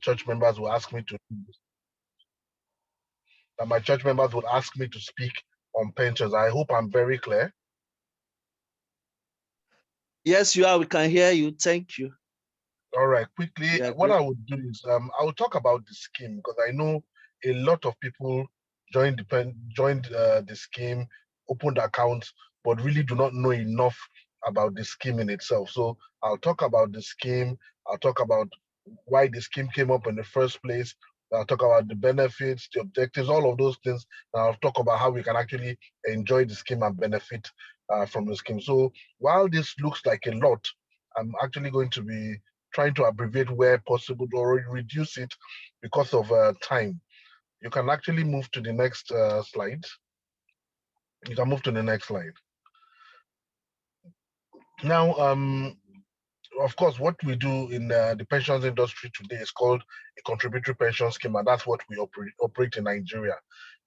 church members will ask me to, that my church members would ask me to speak on pensions. I hope I'm very clear. Yes, you are. We can hear you. Thank you. All right, quickly, Yeah, what great. I would do is I will talk about the scheme because I know a lot of people joined the scheme, opened accounts, but really do not know enough about the scheme in itself. So I'll talk about the scheme. I'll talk about why the scheme came up in the first place. I'll talk about the benefits, the objectives, all of those things. And I'll talk about how we can actually enjoy the scheme and benefit from the scheme. So while this looks like a lot, I'm actually going to be trying to abbreviate where possible or reduce it because of time. You can actually move to the next slide. You can move to the next slide. Now, of course, what we do in the pensions industry today is called a contributory pension scheme, and that's what we operate in Nigeria.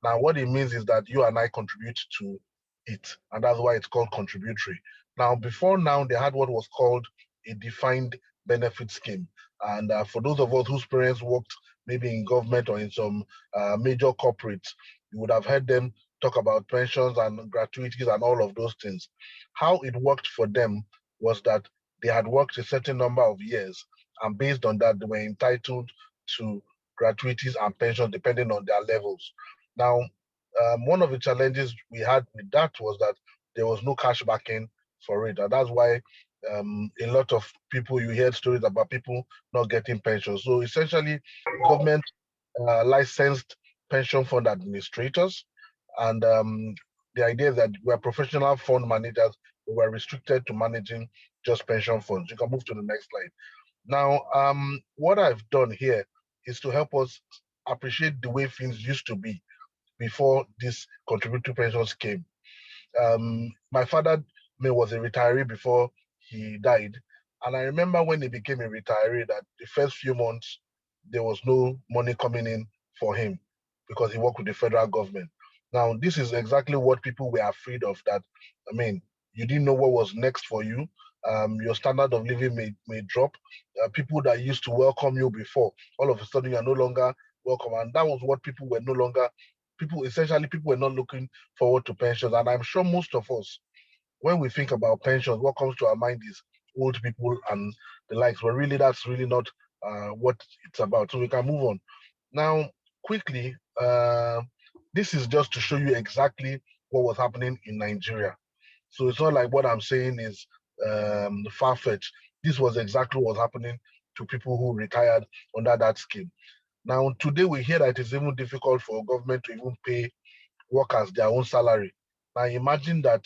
Now, what it means is that you and I contribute to it, and that's why it's called contributory. Now, before now, they had what was called a defined benefit scheme, and for those of us whose parents worked maybe in government or in some major corporates, you would have heard them talk about pensions and gratuities and all of those things. How it worked for them was that they had worked a certain number of years, and based on that, they were entitled to gratuities and pensions depending on their levels. Now, one of the challenges we had with that was that there was no cash backing for it, and that's why a lot of people, you hear stories about people not getting pensions. So essentially, government licensed pension fund administrators, and the idea is that we're professional fund managers, but we're restricted to managing just pension funds. You can move to the next slide. Now, what I've done here is to help us appreciate the way things used to be before this contributory pensions came. My father was a retiree before he died, and I remember when he became a retiree that the first few months there was no money coming in for him because he worked with the federal government. Now, this is exactly what people were afraid of. That, I mean, you didn't know what was next for you. Your standard of living may drop. People that used to welcome you before, all of a sudden, you're no longer welcome, and that was what people were no longer. People were not looking forward to pensions, and I'm sure most of us, when we think about pensions, what comes to our mind is old people and the likes. But really, that's really not what it's about. So we can move on. Now, quickly, this is just to show you exactly what was happening in Nigeria. So it's not like what I'm saying is far-fetched. This was exactly what was happening to people who retired under that scheme. Now, today we hear that it is even difficult for government to even pay workers their own salary. Now, imagine that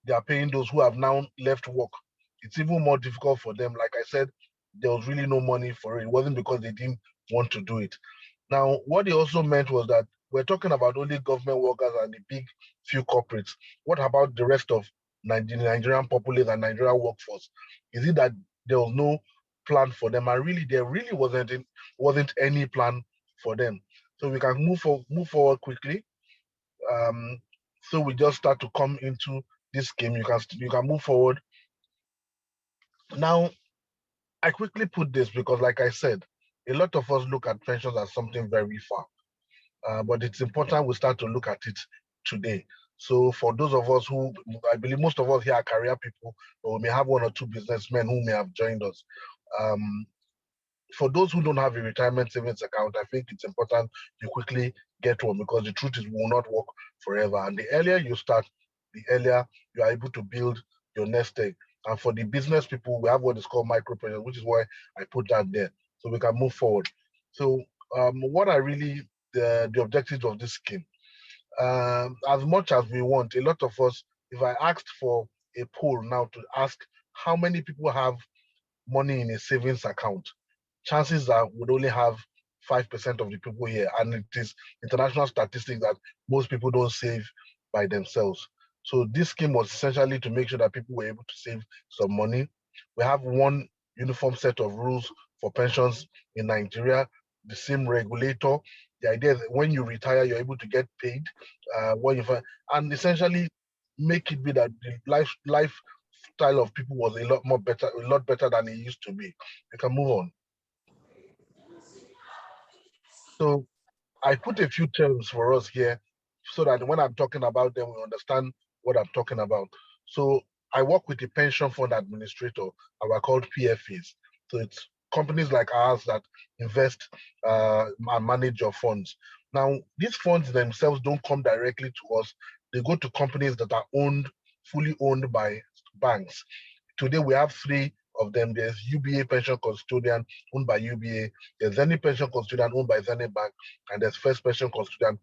they are paying those who have now left work. It's even more difficult for them. Like I said, there was really no money for it. It wasn't because they didn't want to do it. Now, what they also meant was that we're talking about only government workers and the big few corporates. What about the rest of the Nigerian populace and Nigerian workforce? Is it that there was no plan for them? And really, there really wasn't any plan for them. So we can move forward quickly. Um, so we just start to come into this scheme. You can move forward. Now, I quickly put this because, like I said, a lot of us look at pensions as something very far. But it's important we start to look at it today. So for those of us who, I believe most of us here are career people, but we may have one or two businessmen who may have joined us. Um, for those who don't have a retirement savings account, I think it's important you quickly get one, because the truth is we will not work forever. And the earlier you start, the earlier you are able to build your nest egg. And for the business people, we have what is called micro pensions, which is why I put that there. So we can move forward. So what are really the objectives of this scheme? As much as we want, a lot of us, if I asked for a poll now to ask how many people have money in a savings account, chances are would only have 5% of the people here. And it is international statistics that most people don't save by themselves. So this scheme was essentially to make sure that people were able to save some money. We have one uniform set of rules for pensions in Nigeria, the same regulator. The idea is that when you retire, you're able to get paid when you find, and essentially make it be that the lifestyle of people was a lot better than it used to be. You can move on. So I put a few terms for us here so that when I'm talking about them, we understand what I'm talking about. So I work with the pension fund administrator, and we're called PFAs. So it's companies like ours that invest and manage your funds. Now, these funds themselves don't come directly to us. They go to companies that are fully owned by banks. Today we have three of them. There's UBA Pension Custodian owned by UBA, there's Zenith Pension Custodian owned by Zenith Bank, and there's First Pension Custodian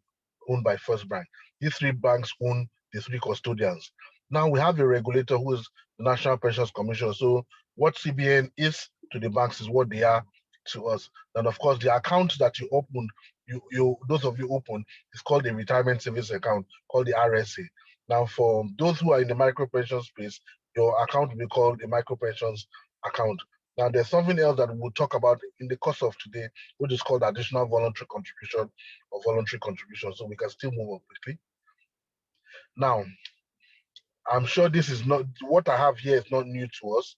owned by First Bank. These three banks own the three custodians. Now we have a regulator who is the National Pensions Commission. So what CBN is to the banks is what they are to us. And of course, the account that you open, those of you open, is called a retirement savings account, called the RSA. Now, for those who are in the micro pension space, your account will be called a micro pensions account. Now, there's something else that we'll talk about in the course of today, which is called additional voluntary contribution or voluntary contribution. So we can still move on quickly. Now, I'm sure this is not what I have here is not new to us.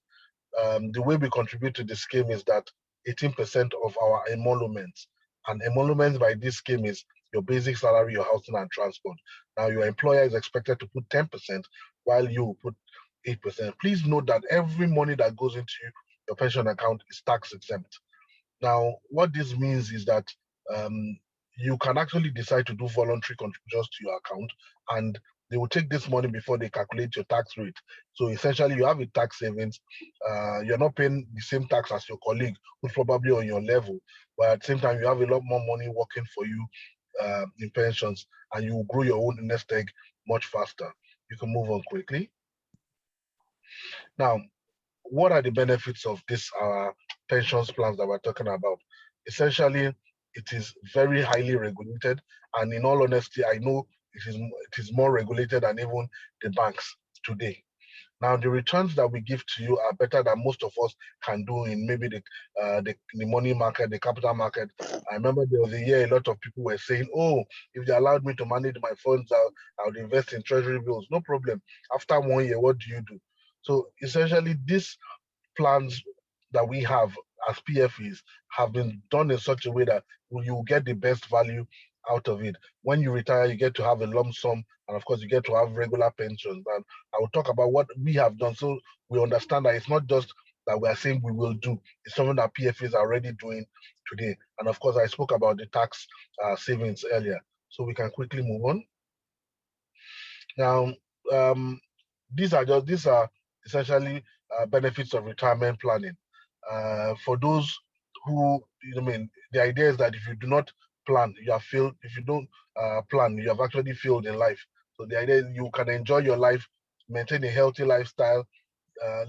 The way we contribute to the scheme is that 18% of our emoluments, and emoluments by this scheme is your basic salary, your housing and transport. Now your employer is expected to put 10% while you put 8%. Please note that every money that goes into your pension account is tax exempt. Now, what this means is that um, you can actually decide to do voluntary contributions to your account, and they will take this money before they calculate your tax rate. So essentially, you have a tax savings. You're not paying the same tax as your colleague who's probably on your level, but at the same time, you have a lot more money working for you in pensions, and you will grow your own nest egg much faster. You can move on quickly. Now, what are the benefits of this pensions plans that we're talking about? Essentially, it is very highly regulated, and in all honesty, I know it is more regulated than even the banks today. Now, the returns that we give to you are better than most of us can do in maybe the money market, the capital market. I remember there was a year a lot of people were saying, "Oh, if they allowed me to manage my funds, I would invest in treasury bills. No problem. After 1 year, what do you do?" So essentially, this plans that we have as PFEs have been done in such a way that you get the best value out of it. When you retire, you get to have a lump sum, and of course, you get to have regular pensions. And I will talk about what we have done so we understand that it's not just that we are saying we will do, it's something that PFEs are already doing today. And of course, I spoke about the tax savings earlier. So we can quickly move on. Now, um, these are essentially benefits of retirement planning. For those who, I mean, the idea is that if you do not plan, you have failed. If you don't plan, you have actually failed in life. So the idea is you can enjoy your life, maintain a healthy lifestyle,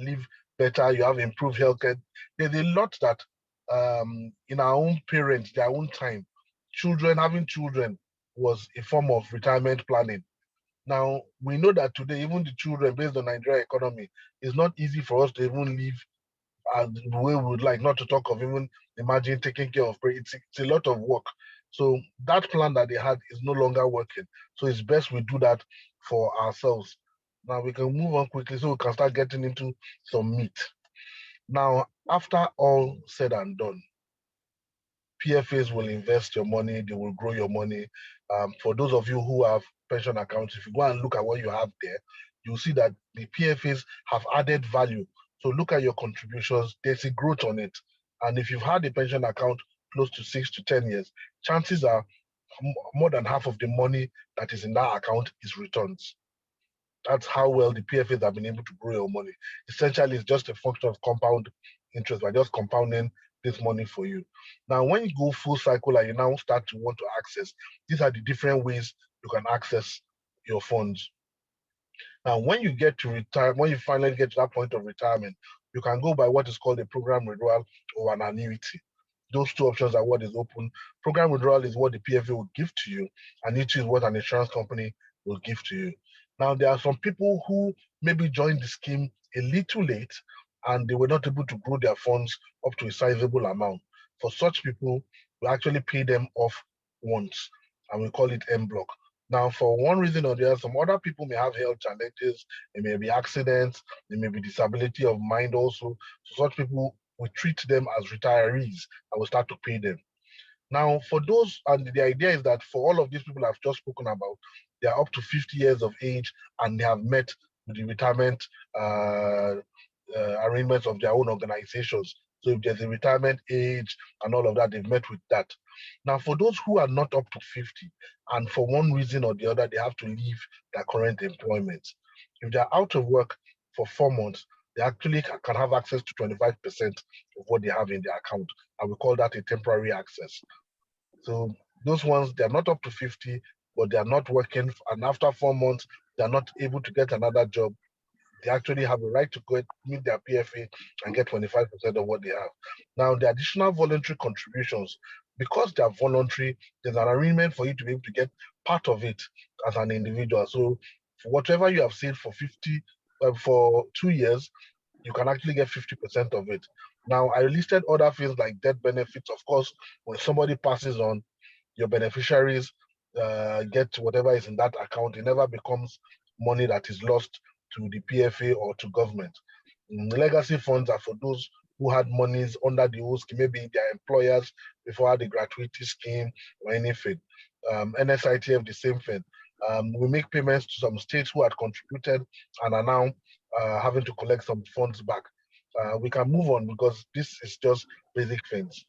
live better. You have improved healthcare. There's a lot that in our own parents, their own time, having children was a form of retirement planning. Now, we know that today, even the children, based on Nigeria economy, it's not easy for us to even live the way we would like, not to talk of even imagine taking care of parents. It's a lot of work. So that plan that they had is no longer working. So it's best we do that for ourselves. Now we can move on quickly so we can start getting into some meat. Now, after all said and done, PFAs will invest your money, they will grow your money. For those of you who have pension accounts, if you go and look at what you have there, you'll see that the PFAs have added value. So look at your contributions, there's a growth on it. And if you've had a pension account close to 6 to 10 years, chances are more than half of the money that is in that account is returns. That's how well the PFAs have been able to grow your money. Essentially, it's just a function of compound interest by just compounding this money for you. Now, when you go full cycle and you now start to want to access, these are the different ways you can access your funds. Now, when you get to retire, when you finally get to that point of retirement, you can go by what is called a program withdrawal or an annuity. Those two options are what is open. Program withdrawal is what the PFA will give to you. Annuity is what an insurance company will give to you. Now, there are some people who maybe joined the scheme a little late and they were not able to grow their funds up to a sizable amount. For such people, we actually pay them off once and we call it M block. Now, for one reason or the other, some other people may have health challenges, there may be accidents, there may be disability of mind also. So such people, we treat them as retirees and we start to pay them. Now, for those, and the idea is that for all of these people I've just spoken about, they are up to 50 years of age and they have met with the retirement arrangements of their own organizations. So if there's a retirement age and all of that, they've met with that. Now, for those who are not up to 50, and for one reason or the other, they have to leave their current employment. If they're out of work for 4 months, they actually can have access to 25% of what they have in their account. And we call that a temporary access. So those ones, they're not up to 50, but they are not working. And after 4 months, they're not able to get another job. They actually have a right to go meet their PFA and get 25% of what they have. Now, the additional voluntary contributions, because they are voluntary, there's an arrangement for you to be able to get part of it as an individual. So for whatever you have saved for 2 years, you can actually get 50% of it. Now, I listed other things like death benefits. Of course, when somebody passes on, your beneficiaries get whatever is in that account. It never becomes money that is lost to the PFA or to government. Legacy funds are for those who had monies under the old scheme, maybe their employers before the gratuity scheme or anything. NSITF, the same thing. We make payments to some states who had contributed and are now having to collect some funds back. We can move on because this is just basic things.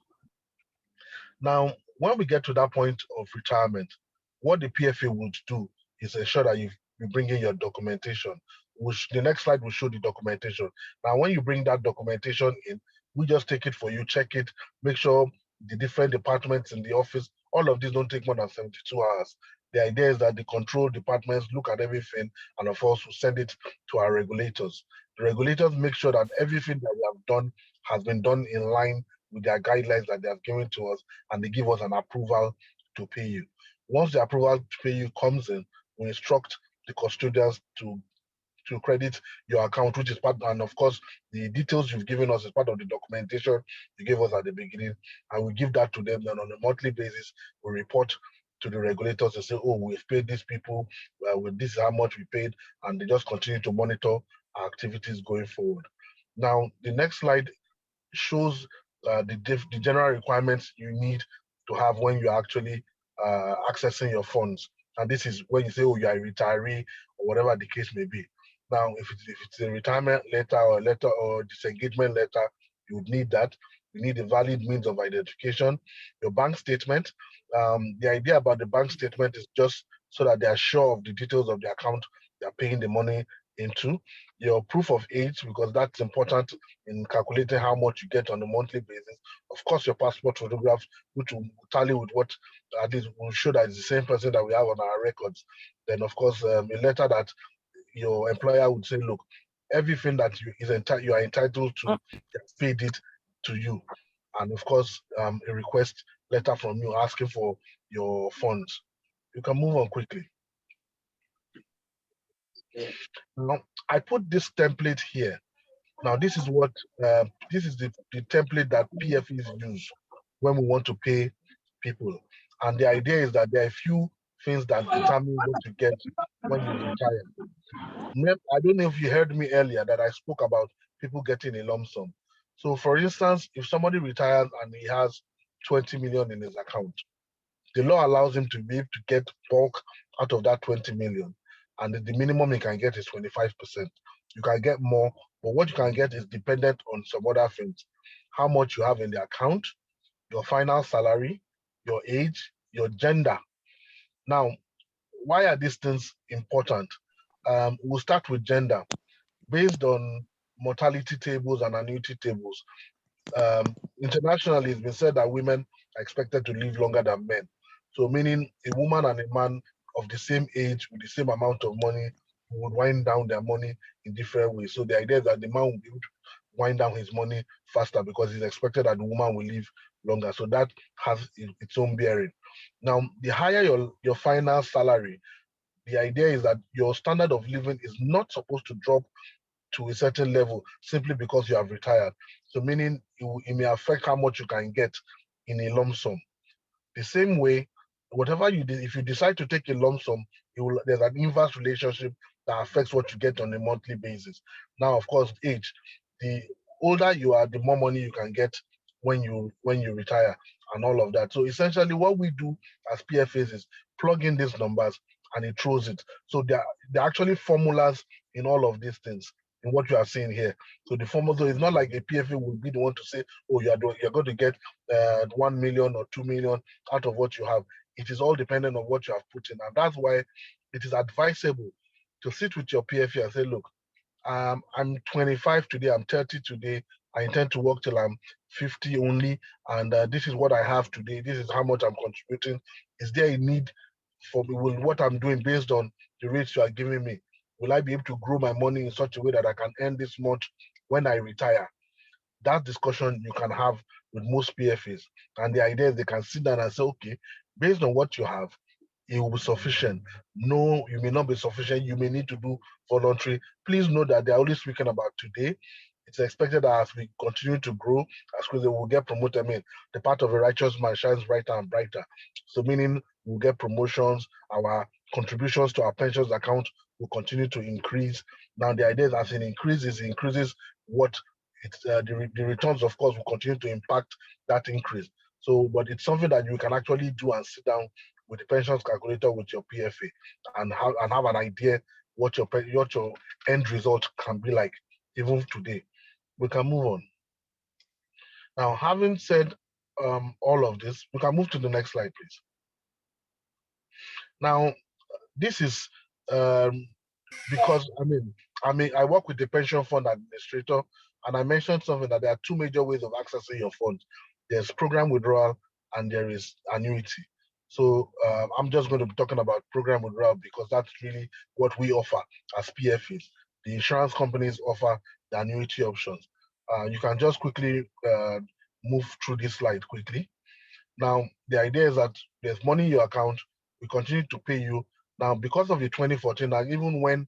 Now, when we get to that point of retirement, what the PFA would do is ensure that you bring in your documentation. Which the next slide will show the documentation. Now, when you bring that documentation in, we just take it for you, check it, make sure the different departments in the office, all of these don't take more than 72 hours. The idea is that the control departments look at everything and of course will send it to our regulators. The regulators make sure that everything that we have done has been done in line with their guidelines that they have given to us, and they give us an approval to pay you. Once the approval to pay you comes in, we instruct the custodians to credit your account, which is part, and of course, the details you've given us is part of the documentation you gave us at the beginning, and we give that to them. Then on a monthly basis, we report to the regulators and say, oh, we've paid these people, with this is how much we paid, and they just continue to monitor our activities going forward. Now, the next slide shows the general requirements you need to have when you're actually accessing your funds. And this is when you say, oh, you're a retiree or whatever the case may be. Now, if it's a retirement letter or disengagement letter, you would need that. You need a valid means of identification, your bank statement. The idea about the bank statement is just so that they are sure of the details of the account they're paying the money into. Your proof of age, because that's important in calculating how much you get on a monthly basis. Of course, your passport photographs, which will tally with what at least will show that it's the same person that we have on our records. Then, of course, a letter that your employer would say, look, everything that you are entitled to, paid it to you. And of course, a request letter from you asking for your funds. You can move on quickly. Now, I put this template here. Now, this is what this is the template that PFEs use when we want to pay people. And the idea is that there are a few things that determine what you get when you retire. I don't know if you heard me earlier that I spoke about people getting a lump sum. So, for instance, if somebody retires and he has 20 million in his account, the law allows him to be able to get bulk out of that 20 million. And the minimum he can get is 25%. You can get more, but what you can get is dependent on some other things. How much you have in the account, your final salary, your age, your gender. Now, why are these things important? We'll start with gender. Based on mortality tables and annuity tables, internationally, it's been said that women are expected to live longer than men. So, meaning a woman and a man of the same age with the same amount of money would wind down their money in different ways. So, the idea is that the man will be able to wind down his money faster because it's expected that the woman will live longer. So, that has its own bearing. Now, the higher your final salary, the idea is that your standard of living is not supposed to drop to a certain level simply because you have retired. So meaning it may affect how much you can get in a lump sum. The same way, whatever you do, if you decide to take a lump sum, there's an inverse relationship that affects what you get on a monthly basis. Now, of course, age. The older you are, the more money you can get when you retire and all of that. So essentially what we do as PFAs is plug in these numbers and it throws it. So there are actually formulas in all of these things, in what you are seeing here. So the formula, so it's not like a PFA will be the one to say, oh, you're going to get 1 million or 2 million out of what you have. It is all dependent on what you have put in. And that's why it is advisable to sit with your PFA and say, look, I'm 25 today, I'm 30 today, I intend to work till I'm 50 only, and this is what I have today, this is how much I'm contributing. Is there a need for me? Will what I'm doing based on the rates you are giving me, will I be able to grow my money in such a way that I can earn this much when I retire? That discussion you can have with most PFAs. And the idea is they can sit down and say, okay, based on what you have, it will be sufficient. No, you may not be sufficient. You may need to do voluntary. Please know that they're only speaking about today. It's expected that as we continue to grow, as we will get promoted. I mean, the path of a righteous man shines brighter and brighter. So meaning we'll get promotions, our contributions to our pensions account will continue to increase. Now the idea is as it increases what it's the returns, of course, will continue to impact that increase. So, but it's something that you can actually do and sit down with the pensions calculator with your PFA and have an idea what your end result can be like even today. We can move on. Now, having said all of this, we can move to the next slide, please. Now, this is because I work with the pension fund administrator, and I mentioned something that there are two major ways of accessing your funds. There's program withdrawal and there is annuity. So I'm just going to be talking about program withdrawal because that's really what we offer as PFAs. The insurance companies offer the annuity options. You can just quickly move through this slide quickly. Now, the idea is that there's money in your account, we continue to pay you. Now, because of the 2014, now even when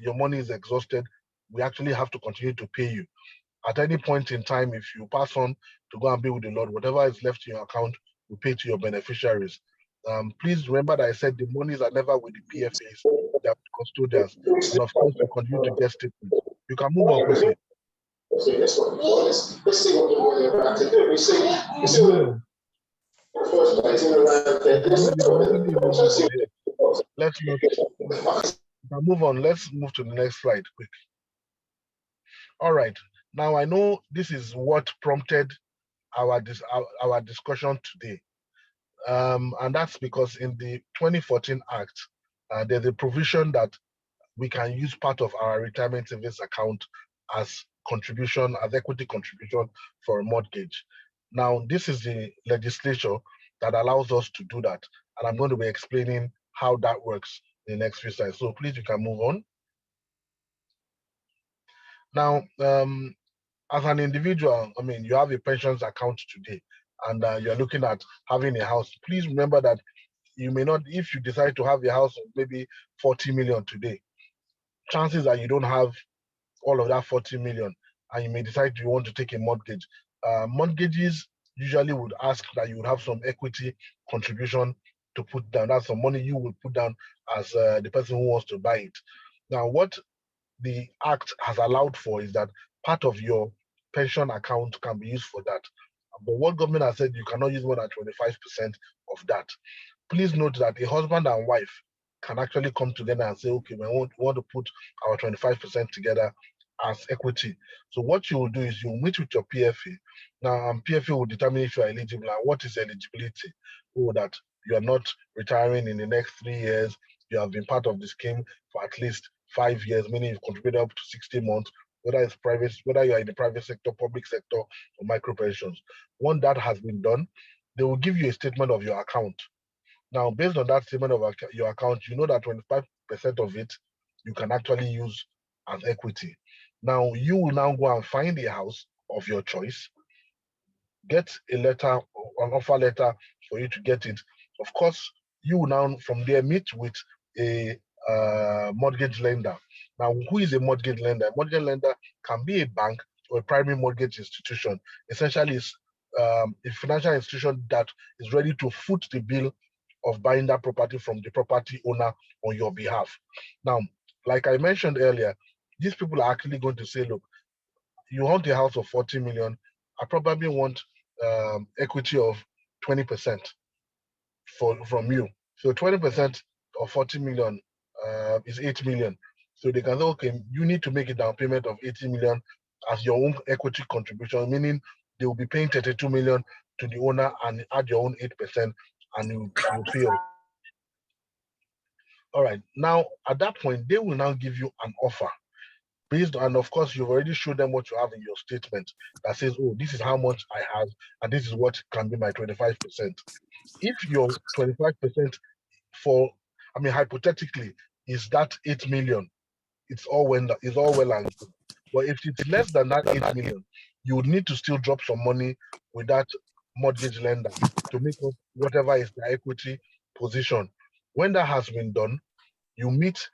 your money is exhausted, we actually have to continue to pay you. At any point in time, if you pass on to go and be with the Lord, whatever is left in your account, we pay to your beneficiaries. Please remember that I said the monies are never with the PFAs, they're with custodians. And of course, we continue to get statements. You can move on quickly. Let's see what we're about to do. We see Let's move on. Let's move to the next slide quick. All right. Now I know this is what prompted our discussion today. And that's because in the 2014 Act, there's a provision that we can use part of our retirement savings account as contribution, as equity contribution for a mortgage. Now, this is the legislature that allows us to do that. And I'm going to be explaining how that works in the next few slides. So please, you can move on. Now, as an individual, you have a pensions account today and you're looking at having a house. Please remember that you may not, if you decide to have a house of maybe 40 million today, chances are you don't have all of that 40 million and you may decide you want to take a mortgage. Mortgages usually would ask that you would have some equity contribution to put down. That's some money you would put down as the person who wants to buy it. Now, what the Act has allowed for is that part of your pension account can be used for that. But what government has said, you cannot use more than 25% of that. Please note that a husband and wife can actually come together and say, okay, we want to put our 25% together as equity. So what you will do is you will meet with your PFA. Now, PFA will determine if you are eligible and what is eligibility. Oh, that you are not retiring in the next 3 years. You have been part of the scheme for at least 5 years, meaning you've contributed up to 60 months, whether it's private, whether you are in the private sector, public sector, or micro pensions. Once that has been done, they will give you a statement of your account. Now, based on that statement of your account, you know that 25% of it you can actually use as equity. Now, you will now go and find a house of your choice, get a letter, an offer letter for you to get it. Of course, you will now from there meet with a mortgage lender. Now, who is a mortgage lender? A mortgage lender can be a bank or a primary mortgage institution. Essentially, it's a financial institution that is ready to foot the bill of buying that property from the property owner on your behalf. Now, like I mentioned earlier, these people are actually going to say, look, you want a house of 40 million, I probably want equity of 20% from you. So 20% of 40 million is 8 million. So they can say, okay, you need to make a down payment of 80 million as your own equity contribution, meaning they will be paying 32 million to the owner and add your own 8% and you pay. All right. Now, at that point, they will now give you an offer based on, of course, you've already showed them what you have in your statement that says, oh, this is how much I have, and this is what can be my 25%. If your 25% for, I mean, hypothetically, is that 8 million, it's all well and good. But if it's less than that 8 million, you would need to still drop some money with that mortgage lender to make up whatever is the equity position. When that has been done, you meet,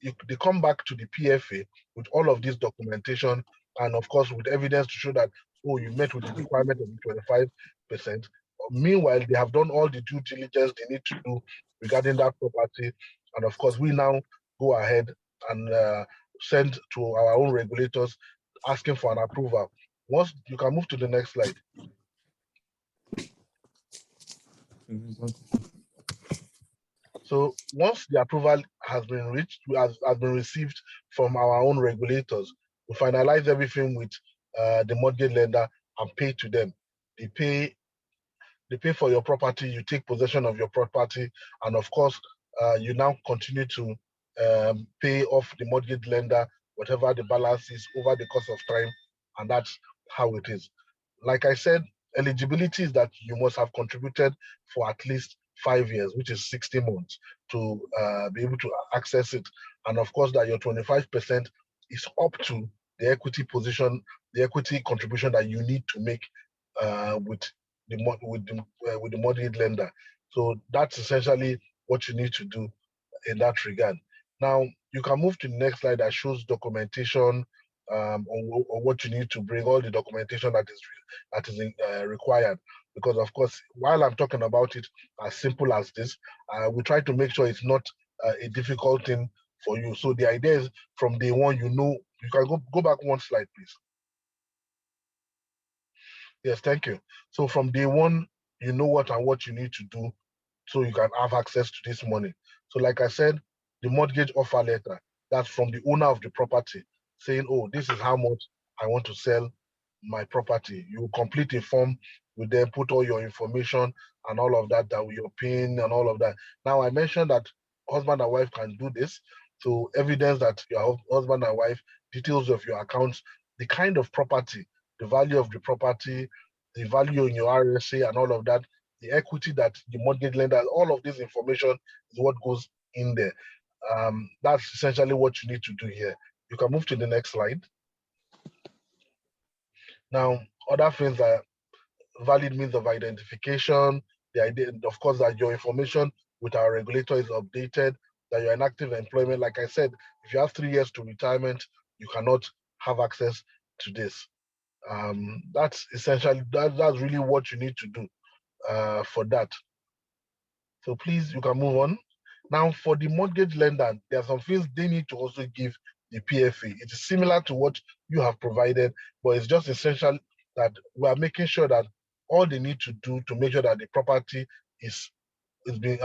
they come back to the PFA with all of this documentation and of course with evidence to show that, oh, you met with the requirement of the 25%. Meanwhile, they have done all the due diligence they need to do regarding that property. And of course, we now go ahead and send to our own regulators asking for an approval. Once you can move to the next slide. So once the approval has been reached, has been received from our own regulators, we finalize everything with the mortgage lender and pay to them. They pay for your property, you take possession of your property, and of course, you now continue to pay off the mortgage lender, whatever the balance is over the course of time, and that's how it is. Like I said, eligibility is that you must have contributed for at least 5 years, which is 60 months, to be able to access it. And of course, that your 25% is up to the equity position, the equity contribution that you need to make with the mortgage lender. So that's essentially what you need to do in that regard. Now, you can move to the next slide that shows documentation on what you need to bring, all the documentation that is required. Because of course, while I'm talking about it as simple as this, we try to make sure it's not a difficult thing for you. So the idea is from day one, you can go back one slide, please. Yes, thank you. So from day one, you know what you need to do so you can have access to this money. So like I said, the mortgage offer letter, that's from the owner of the property saying, oh, this is how much I want to sell my property. You complete a form, you then put all your information and all of that, your PIN and all of that. Now I mentioned that husband and wife can do this. So evidence that your husband and wife, details of your accounts, the kind of property, the value of the property, the value in your RSA and all of that, the equity that the mortgage lender, all of this information is what goes in there. That's essentially what you need to do here. You can move to the next slide. Now, other things are valid means of identification, the idea, of course, that your information with our regulator is updated, that you're in active employment. Like I said, if you have 3 years to retirement, you cannot have access to this. That's essentially, that's really what you need to do for that. So please, you can move on. Now, for the mortgage lender, there are some things they need to also give the PFA. It is similar to what you have provided, but it's just essential that we are making sure that all they need to do to make sure that the property is being,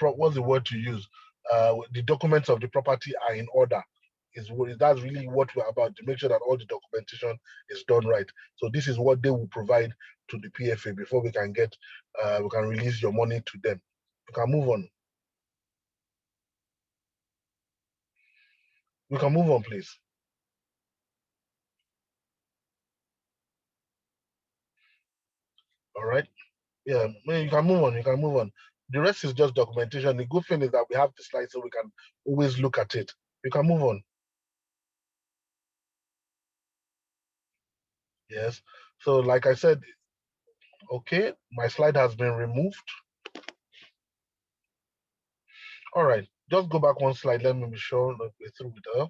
what's the word to use? The documents of the property are in order. That's really what we're about, to make sure that all the documentation is done right. So this is what they will provide to the PFA before we can release your money to them. We can move on. We can move on, please. All right. Yeah, you can move on. You can move on. The rest is just documentation. The good thing is that we have the slide so we can always look at it. You can move on. Yes. So like I said, okay, my slide has been removed. All right, just go back one slide. Let me be sure that we're through with her.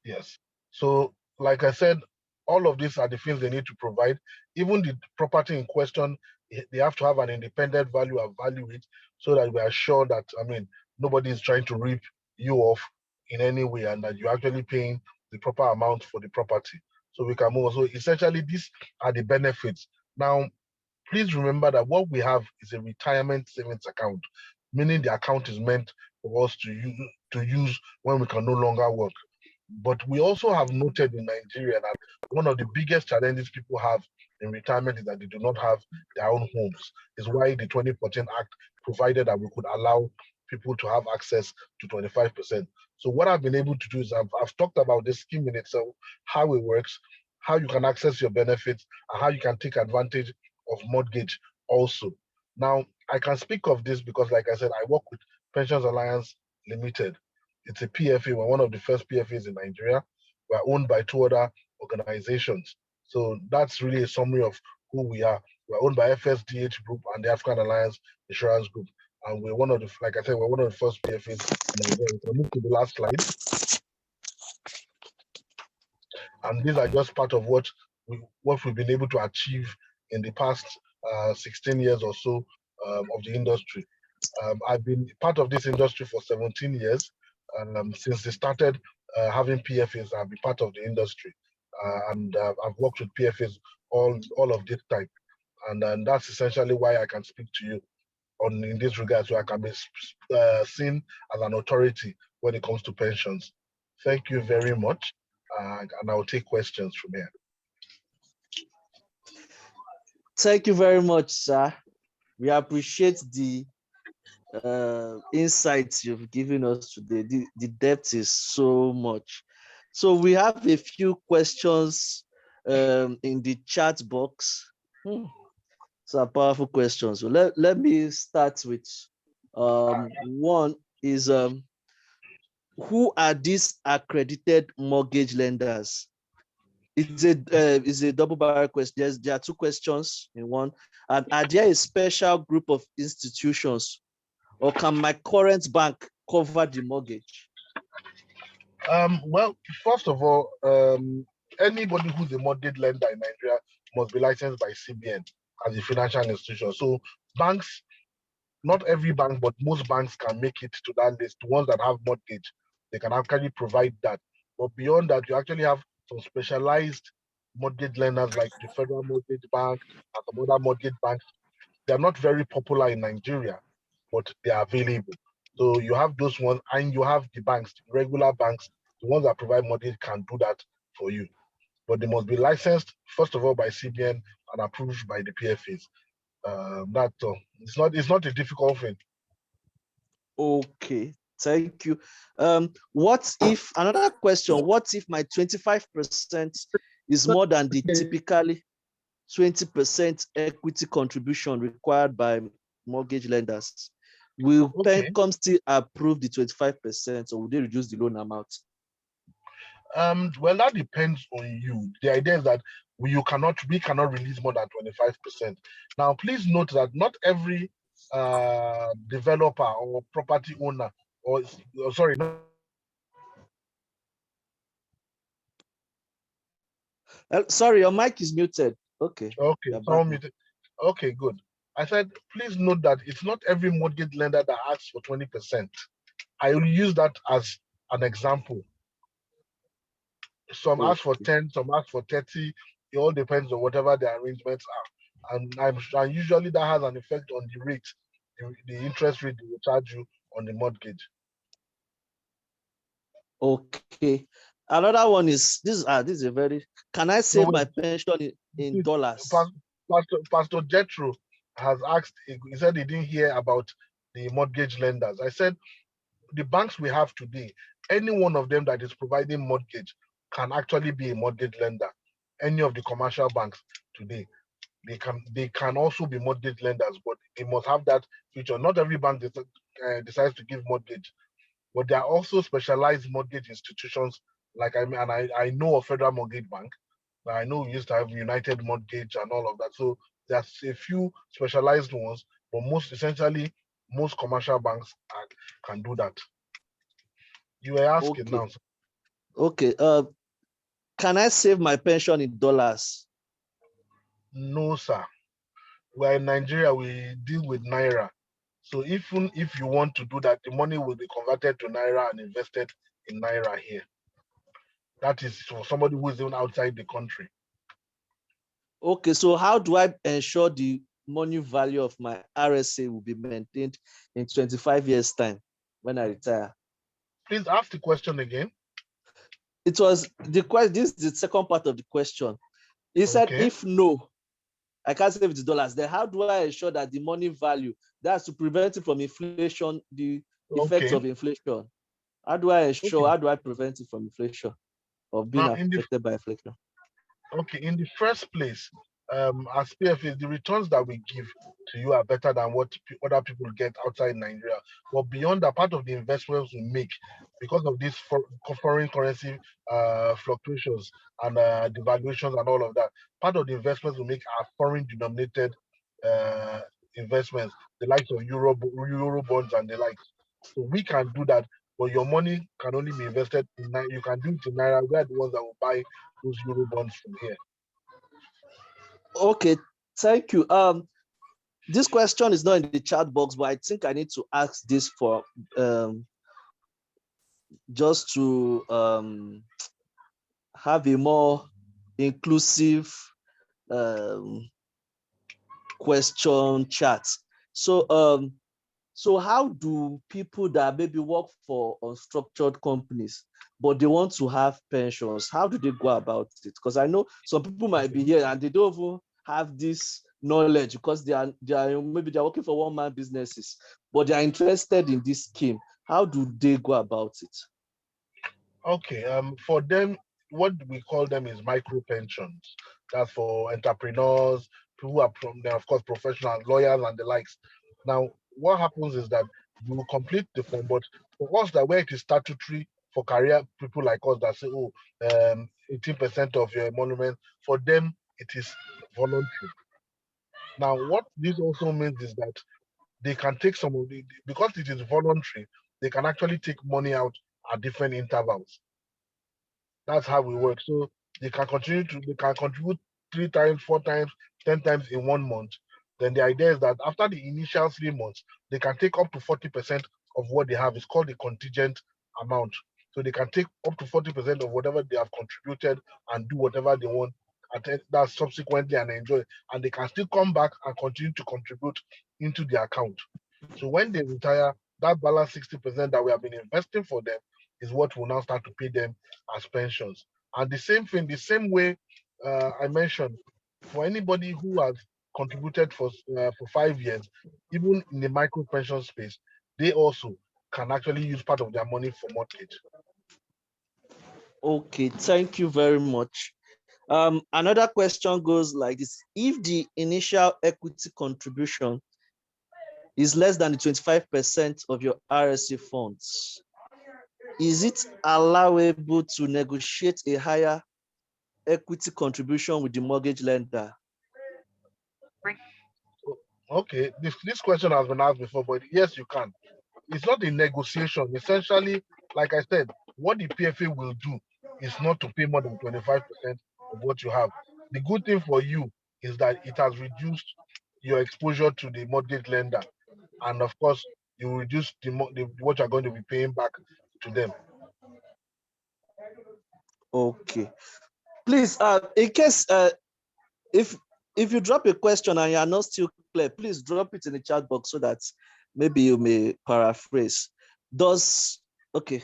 Yes. So like I said, all of these are the things they need to provide. Even the property in question, they have to have an independent value and value it so that we are sure that, nobody is trying to rip you off in any way and that you're actually paying the proper amount for the property. So we can move on. So essentially, these are the benefits. Now, please remember that what we have is a retirement savings account, meaning the account is meant for us to use when we can no longer work. But we also have noted in Nigeria that one of the biggest challenges people have in retirement is that they do not have their own homes. Is why the 2014 Act provided that we could allow people to have access to 25%. So what I've been able to do is I've talked about this scheme in itself, how it works, how you can access your benefits, and how you can take advantage of mortgage also. Now, I can speak of this because, like I said, I work with Pensions Alliance Limited. It's a PFA. We're one of the first PFAs in Nigeria. We're owned by two other organizations. So that's really a summary of who we are. We're owned by FSDH Group and the African Alliance Insurance Group. And we're one of the, like I said, we're one of the first PFAs in Nigeria. We can move to the last slide. And these are just part of what we've been able to achieve in the past 16 years or so of the industry. I've been part of this industry for 17 years. Since they started having PFAs, I've been part of the industry. And I've worked with PFAs all of this time. And that's essentially why I can speak to you in this regard, so I can be seen as an authority when it comes to pensions. Thank you very much. And I'll take questions from here. Thank you very much, sir. We appreciate the insights you've given us today. The depth is so much. So we have a few questions in the chat box. So powerful questions. So let me start with one is who are these accredited mortgage lenders? It's a double barrel question. There are two questions in one. And are there a special group of institutions, or can my current bank cover the mortgage? Well, first of all, anybody who's a mortgage lender in Nigeria must be licensed by CBN as a financial institution. So banks, not every bank, but most banks can make it to that list. The ones that have mortgage, they can actually provide that. But beyond that, you actually have some specialized mortgage lenders like the Federal Mortgage Bank and some other mortgage banks. They're not very popular in Nigeria, but they are available. So you have those ones, and you have the banks, the regular banks, the ones that provide mortgage can do that for you. But they must be licensed, first of all, by CBN and approved by the PFAs. It's not a difficult thing. Okay, thank you. What if, another question, what if my 25% is more than the typically 20% equity contribution required by mortgage lenders? Will PENCOM still approve the 25%, or will they reduce the loan amount? Well, that depends on you. The idea is that we cannot release more than 25%. Now, please note that not every developer or property owner, or sorry, no. Sorry, your mic is muted. Okay. Okay, good. I said, please note that it's not every mortgage lender that asks for 20%. I will use that as an example. Some ask for 10, some ask for 30. It all depends on whatever the arrangements are. And usually that has an effect on the rate, the interest rate they will charge you on the mortgage. Okay. Another one is this is a very, can I save my pension in dollars? Pastor Jethro has asked, he said he didn't hear about the mortgage lenders. I said, the banks we have today, any one of them that is providing mortgage can actually be a mortgage lender. Any of the commercial banks today, they can also be mortgage lenders, but they must have that feature. Not every bank decides to give mortgage, but there are also specialized mortgage institutions. Like I know of Federal Mortgage Bank. I know we used to have United Mortgage and all of that. So there's a few specialized ones, but most commercial banks can do that. You were asking now. Okay. Can I save my pension in dollars? No, sir. We're in Nigeria, we deal with Naira. So even if you want to do that, the money will be converted to Naira and invested in Naira here. That is for somebody who is even outside the country. Okay, so how do I ensure the money value of my RSA will be maintained in 25 years' time when I retire? Please ask the question again. It was the question. This is the second part of the question. He said, Okay. if no, I can't save the dollars, then how do I ensure that the money value, that's to prevent it from inflation, the effects Okay. of inflation? How do I ensure, Okay. how do I prevent it from inflation, or being Now, affected by inflation? in the first place, as PFA, the returns that we give to you are better than what other people get outside Nigeria. But beyond that, part of the investments we make, because of these foreign currency fluctuations and devaluations and all of that, part of the investments we make are foreign denominated uh, investments, the likes of euro bonds and the likes. So we can do that, but your money can only be invested in you can do it in naira. We are the ones that will buy those euro bonds from here. Okay, thank you. This question is not in the chat box, but I think I need to ask this for just to have a more inclusive question chat. So how do people that maybe work for unstructured companies, but they want to have pensions, how do they go about it? Because I know some people might be here and they don't even have this knowledge because maybe they're working for one-man businesses, but they are interested in this scheme. How do they go about it? Okay, for them, what we call them is micro pensions. That's for entrepreneurs, people who are from, of course, professionals, lawyers, and the likes. Now, what happens is that you will complete the form, but for us that where it is statutory for career people like us that say, oh, 18% of your emolument, for them it is voluntary. Now, what this also means is that they can take some of the because it is voluntary, they can actually take money out at different intervals. That's how we work. So they can contribute 3 times, 4 times, 10 times in 1 month. Then the idea is that after the initial 3 months, they can take up to 40% of what they have. It's called the contingent amount. So they can take up to 40% of whatever they have contributed and do whatever they want at that subsequently and enjoy. And they can still come back and continue to contribute into the account. So when they retire, that balance 60% that we have been investing for them is what will now start to pay them as pensions. And the same thing, the same way I mentioned, for anybody who has contributed for 5 years, even in the micro pension space, they also can actually use part of their money for mortgage. Okay, thank you very much. Another question goes like this: if the initial equity contribution is less than the 25% of your RSA funds, is it allowable to negotiate a higher equity contribution with the mortgage lender? Okay, this question has been asked before, but yes, you can. It's not a negotiation. Essentially, like I said, what the PFA will do is not to pay more than 25% of what you have. The good thing for you is that it has reduced your exposure to the mortgage lender. And of course, you reduce what you're going to be paying back to them. Okay. Please, in case if you drop a question and you are not still clear, please drop it in the chat box so that maybe you may paraphrase. Okay,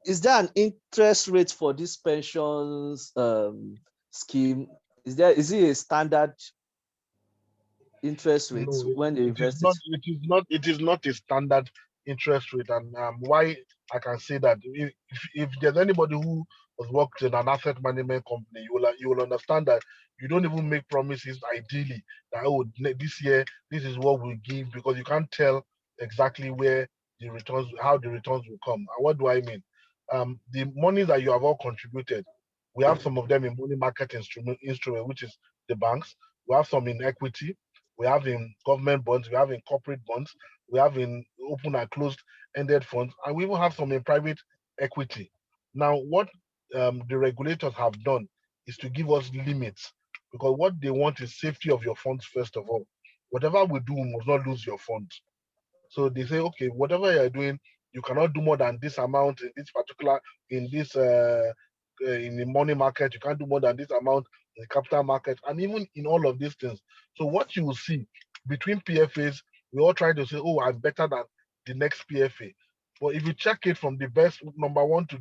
is there an interest rate for this pensions scheme? Is it a standard interest rate No, when you it is invest it? not. It is not. It is not a standard interest rate, and why I can say that if there's anybody who has worked in an asset management company, you will understand that you don't even make promises. Ideally, that this year this is what we'll give because you can't tell exactly where how the returns will come. And what do I mean? The money that you have all contributed, we have some of them in money market instrument, which is the banks. We have some in equity, we have in government bonds, we have in corporate bonds, we have in open and closed ended funds, and we even have some in private equity. Now, what the regulators have done is to give us limits because what they want is safety of your funds, first of all. Whatever we do, we must not lose your funds. So they say, okay, whatever you're doing, You cannot do more than this amount in this particular, in this in the money market. You can't do more than this amount in the capital market, and even in all of these things. So what you will see between PFAs, we all try to say, oh, I'm better than the next PFA. But if you check it from the best number one to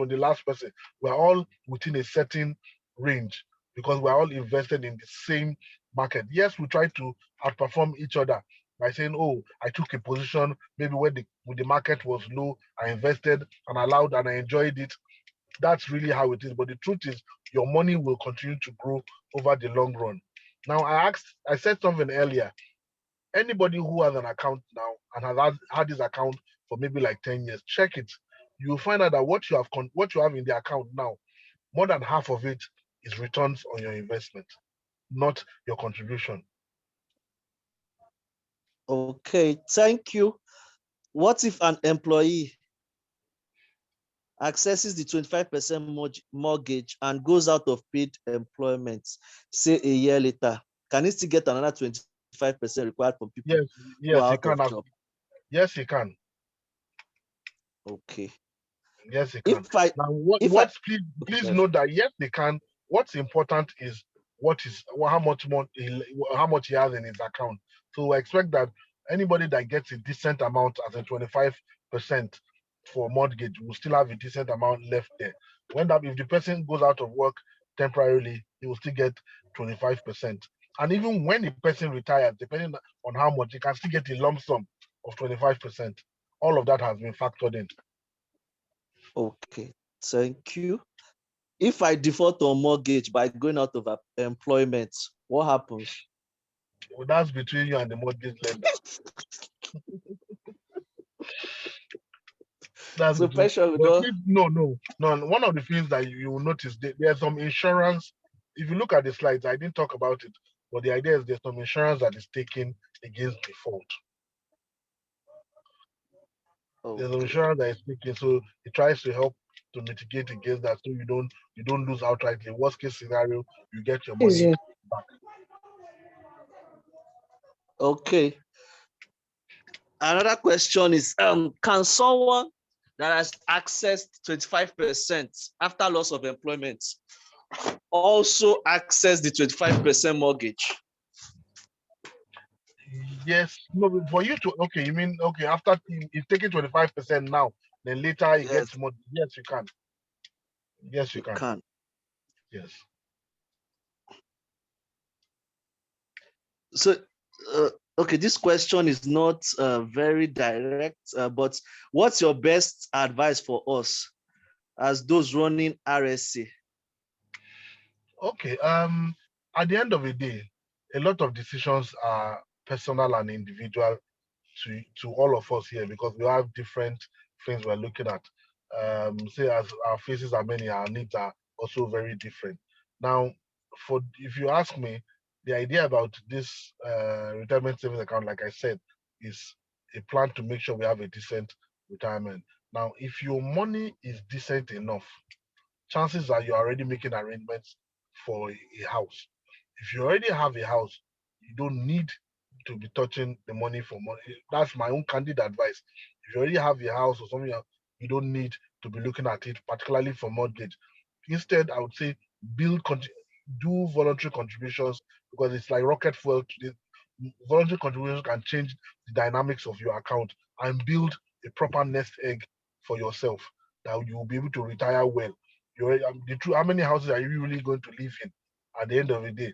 the last person, we're all within a certain range because we're all invested in the same market. Yes, we try to outperform each other by saying, oh, I took a position maybe when the market was low, I invested and allowed and I enjoyed it. That's really how it is. But the truth is, your money will continue to grow over the long run. Now, I said something earlier. Anybody who has an account now and has had this account for maybe like 10 years, check it. You'll find out that what you have in the account now, more than half of it is returns on your investment, not your contribution. Okay, thank you. What if an employee accesses the 25% mortgage and goes out of paid employment, say a year later? Can he still get another 25% required from people Yes, who are yes, you out can of have. job? Yes, you can. Okay. Yes, you can. If I Now, if I please okay, note that yes, they can. What's important is how much more how much he has in his account. So I expect that anybody that gets a decent amount as a 25% for mortgage will still have a decent amount left there. If the person goes out of work temporarily, he will still get 25%. And even when the person retires, depending on how much, he can still get a lump sum of 25%. All of that has been factored in. okay, thank you. If I default on mortgage by going out of employment, what happens? Well, that's between you and the mortgage lender. That's So between. pressure But will no. One of the things that you will notice, there's some insurance. If you look at the slides, I didn't talk about it, but the idea is there's some insurance that is taken against default. There's an okay. insurance that is taken, so it tries to help to mitigate against that, so you don't lose outrightly. Worst case scenario, you get your money back. Okay. Another question is, can someone that has accessed 25% after loss of employment also access the 25% mortgage? Yes, no, but for you to okay, you mean okay after you've taken 25% now, then later it Yes, gets more. Yes, you can. Yes, you you can. can. Yes. So, okay, this question is not very direct, but what's your best advice for us as those running RSC? Okay. At the end of the day, a lot of decisions are personal and individual to all of us here because we have different things we're looking at. Say as our faces are many, our needs are also very different. Now, if you ask me, the idea about this retirement savings account, like I said, is a plan to make sure we have a decent retirement. Now, if your money is decent enough, chances are you're already making arrangements for a house. If you already have a house, you don't need to be touching the money for money. That's my own candid advice. If you already have a house or something, you don't need to be looking at it, particularly for mortgage. Instead, I would say do voluntary contributions because it's like rocket fuel. Voluntary contributions can change the dynamics of your account and build a proper nest egg for yourself that you will be able to retire well. How many houses are you really going to live in at the end of the day?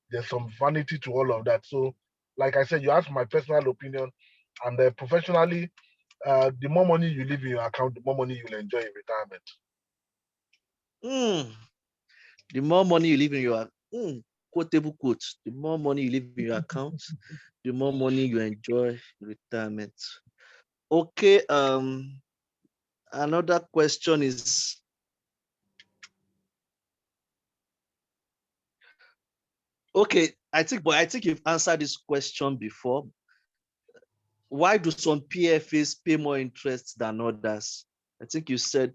There's some vanity to all of that. So, like I said, you asked my personal opinion, and professionally, the more money you leave in your account, the more money you'll enjoy in retirement. The more money you leave in your quotable quote, the more money you leave in your account, the more money you enjoy retirement. Okay. Another question is, okay, I think you've answered this question before. Why do some PFAs pay more interest than others? I think you said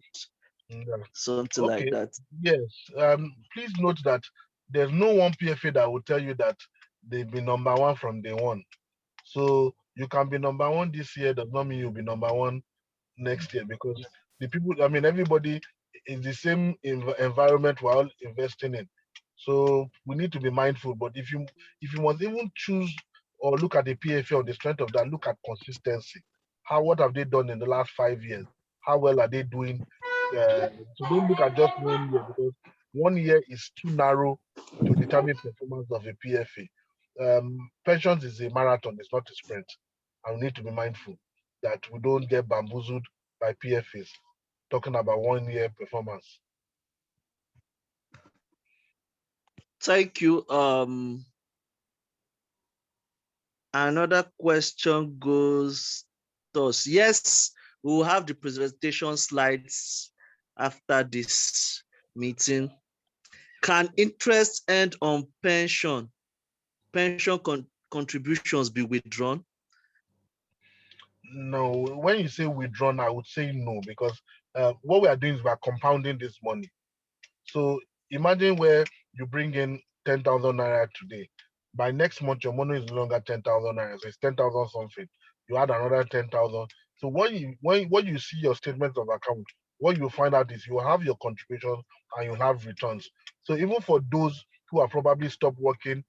Yeah. something like Okay. that. Yes. Please note that there's no one PFA that will tell you that they've been number one from day one. So you can be number one this year, does not mean you'll be number one next year, because the people, I mean, everybody is the same environment we're all investing in. So we need to be mindful. But if you must even choose or look at the PFA on the strength of that, look at consistency. What have they done in the last 5 years? How well are they doing? So don't look at just 1 year, because 1 year is too narrow to determine performance of a PFA. Pensions is a marathon, it's not a sprint. And we need to be mindful that we don't get bamboozled by PFAs talking about 1 year performance. Thank you. Another question goes thus. Yes, we will have the presentation slides after this meeting. Can interest earned on pension contributions be withdrawn? No, when you say withdrawn, I would say no, because what we are doing is we are compounding this money. So imagine where you bring in 10,000 naira today. By next month, your money is no longer 10,000 naira, so it's 10,000 something. You add another 10,000. So when you see your statement of account, what you find out is you have your contributions and you have returns. So even for those who have probably stopped working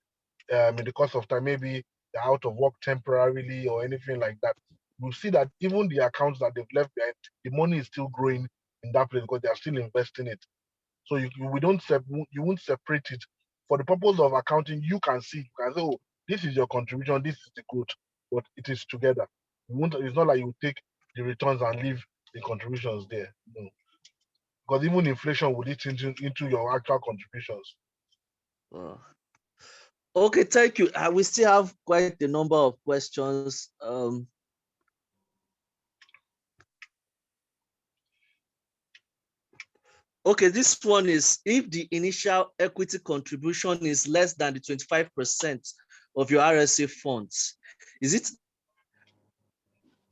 in the course of time, maybe they're out of work temporarily or anything like that, you see that even the accounts that they've left behind, the money is still growing in that place because they are still investing it. So you won't separate it. For the purpose of accounting, you can see, you can say, oh, this is your contribution, this is the growth, but it is together. It's not like you take the returns and leave the contributions there. No. Because even inflation will eat into your actual contributions. Oh. Okay, thank you. We still have quite a number of questions. Okay, this one is, if the initial equity contribution is less than the 25% of your RSA funds, is it?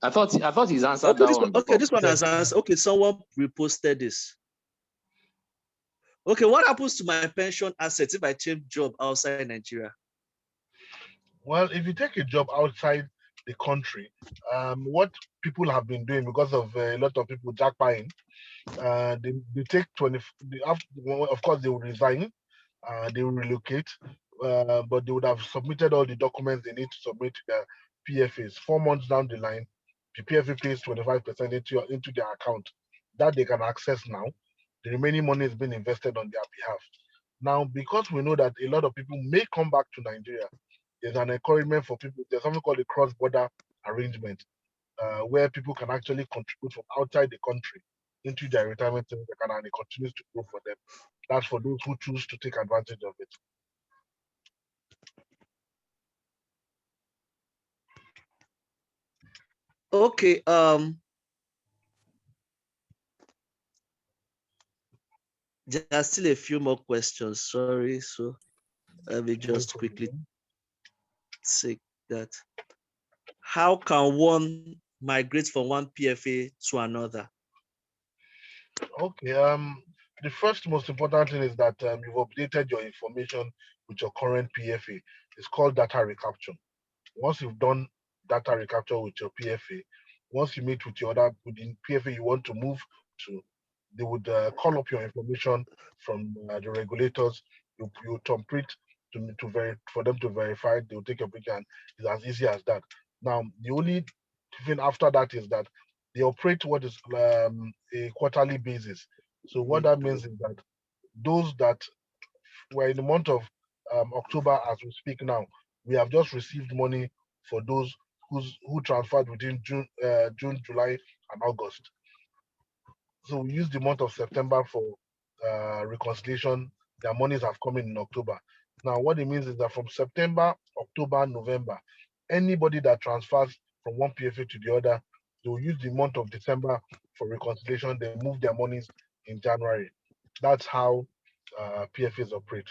I thought he's answered okay, that this one. Okay, this one has answered. Okay, someone reposted this. Okay, what happens to my pension assets if I change job outside Nigeria? Well, if you take a job outside the country, what people have been doing, because of a lot of people jackpying, they take 20. Of course, they will resign, they will relocate, but they would have submitted all the documents they need to submit to their PFAs. 4 months down the line, the PFA pays 25% into their account that they can access now. The remaining money is being invested on their behalf. Now, because we know that a lot of people may come back to Nigeria, there's an encouragement for people. There's something called a cross-border arrangement, where people can actually contribute from outside the country into their retirement savings account, and it continues to grow for them. That's for those who choose to take advantage of it. Okay. There are still a few more questions. Sorry, so let me just quickly take that. How can one migrate from one PFA to another? Okay. The first most important thing is that you've updated your information with your current PFA. It's called data recapture. Once you've done data recapture with your PFA, once you meet with your other within PFA you want to move to, they would call up your information from the regulators. You thumbprint for them to verify. They'll take a picture, and it's as easy as that. Now, the only thing after that is that they operate what is a quarterly basis. So what that means is that those that were in the month of October, as we speak now, we have just received money for those who transferred within June, July, and August. So we use the month of September for reconciliation. Their monies have come in October. Now, what it means is that from September, October, November, anybody that transfers from one PFA to the other, they will use the month of December for reconciliation. They move their monies in January. That's how PFAs operate.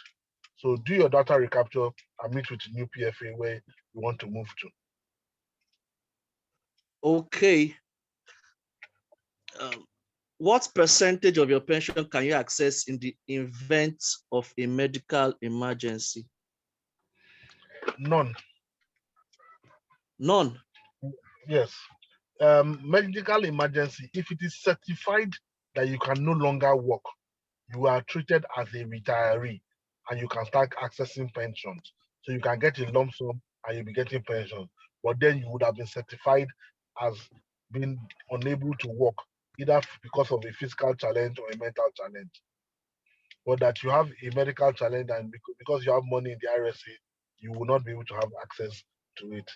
So do your data recapture and meet with the new PFA where you want to move to. Okay. What percentage of your pension can you access in the event of a medical emergency? None. None. Yes. medical emergency, if it is certified that you can no longer work, you are treated as a retiree and you can start accessing pensions. So you can get a lump sum and you'll be getting pension. But then you would have been certified as being unable to work, either because of a physical challenge or a mental challenge. But that you have a medical challenge and because you have money in the RSA, you will not be able to have access to it.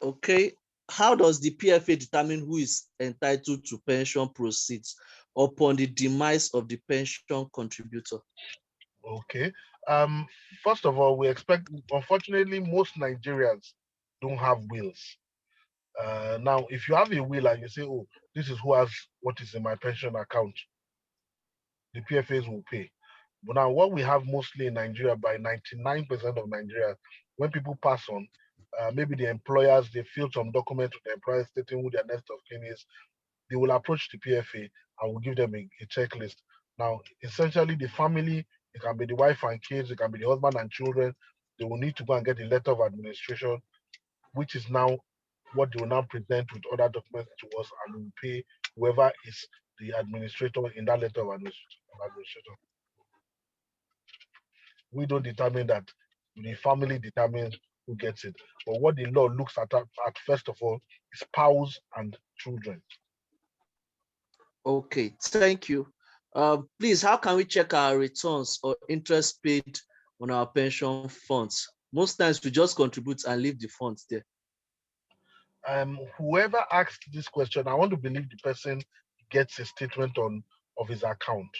Okay. How does the PFA determine who is entitled to pension proceeds upon the demise of the pension contributor? Okay. Um, First of all, we expect, unfortunately, most Nigerians don't have wills. Now, if you have a will and you say, oh, this is who has what is in my pension account, the PFAs will pay. But now, what we have mostly in Nigeria, by 99% of Nigerians, when people pass on, maybe the employers, they fill some document to the employer stating who their next of kin is, they will approach the PFA and will give them a checklist. Now, essentially, the family, it can be the wife and kids, it can be the husband and children, they will need to go and get a letter of administration, which is now what they will now present with other documents to us and will pay whoever is the administrator in that letter of administration. We don't determine that. The family determines who gets it. But what the law looks at first of all is spouse and children. Okay, thank you. Please, how can we check our returns or interest paid on our pension funds? Most times we just contribute and leave the funds there. Whoever asked this question, I want to believe the person gets a statement of his account.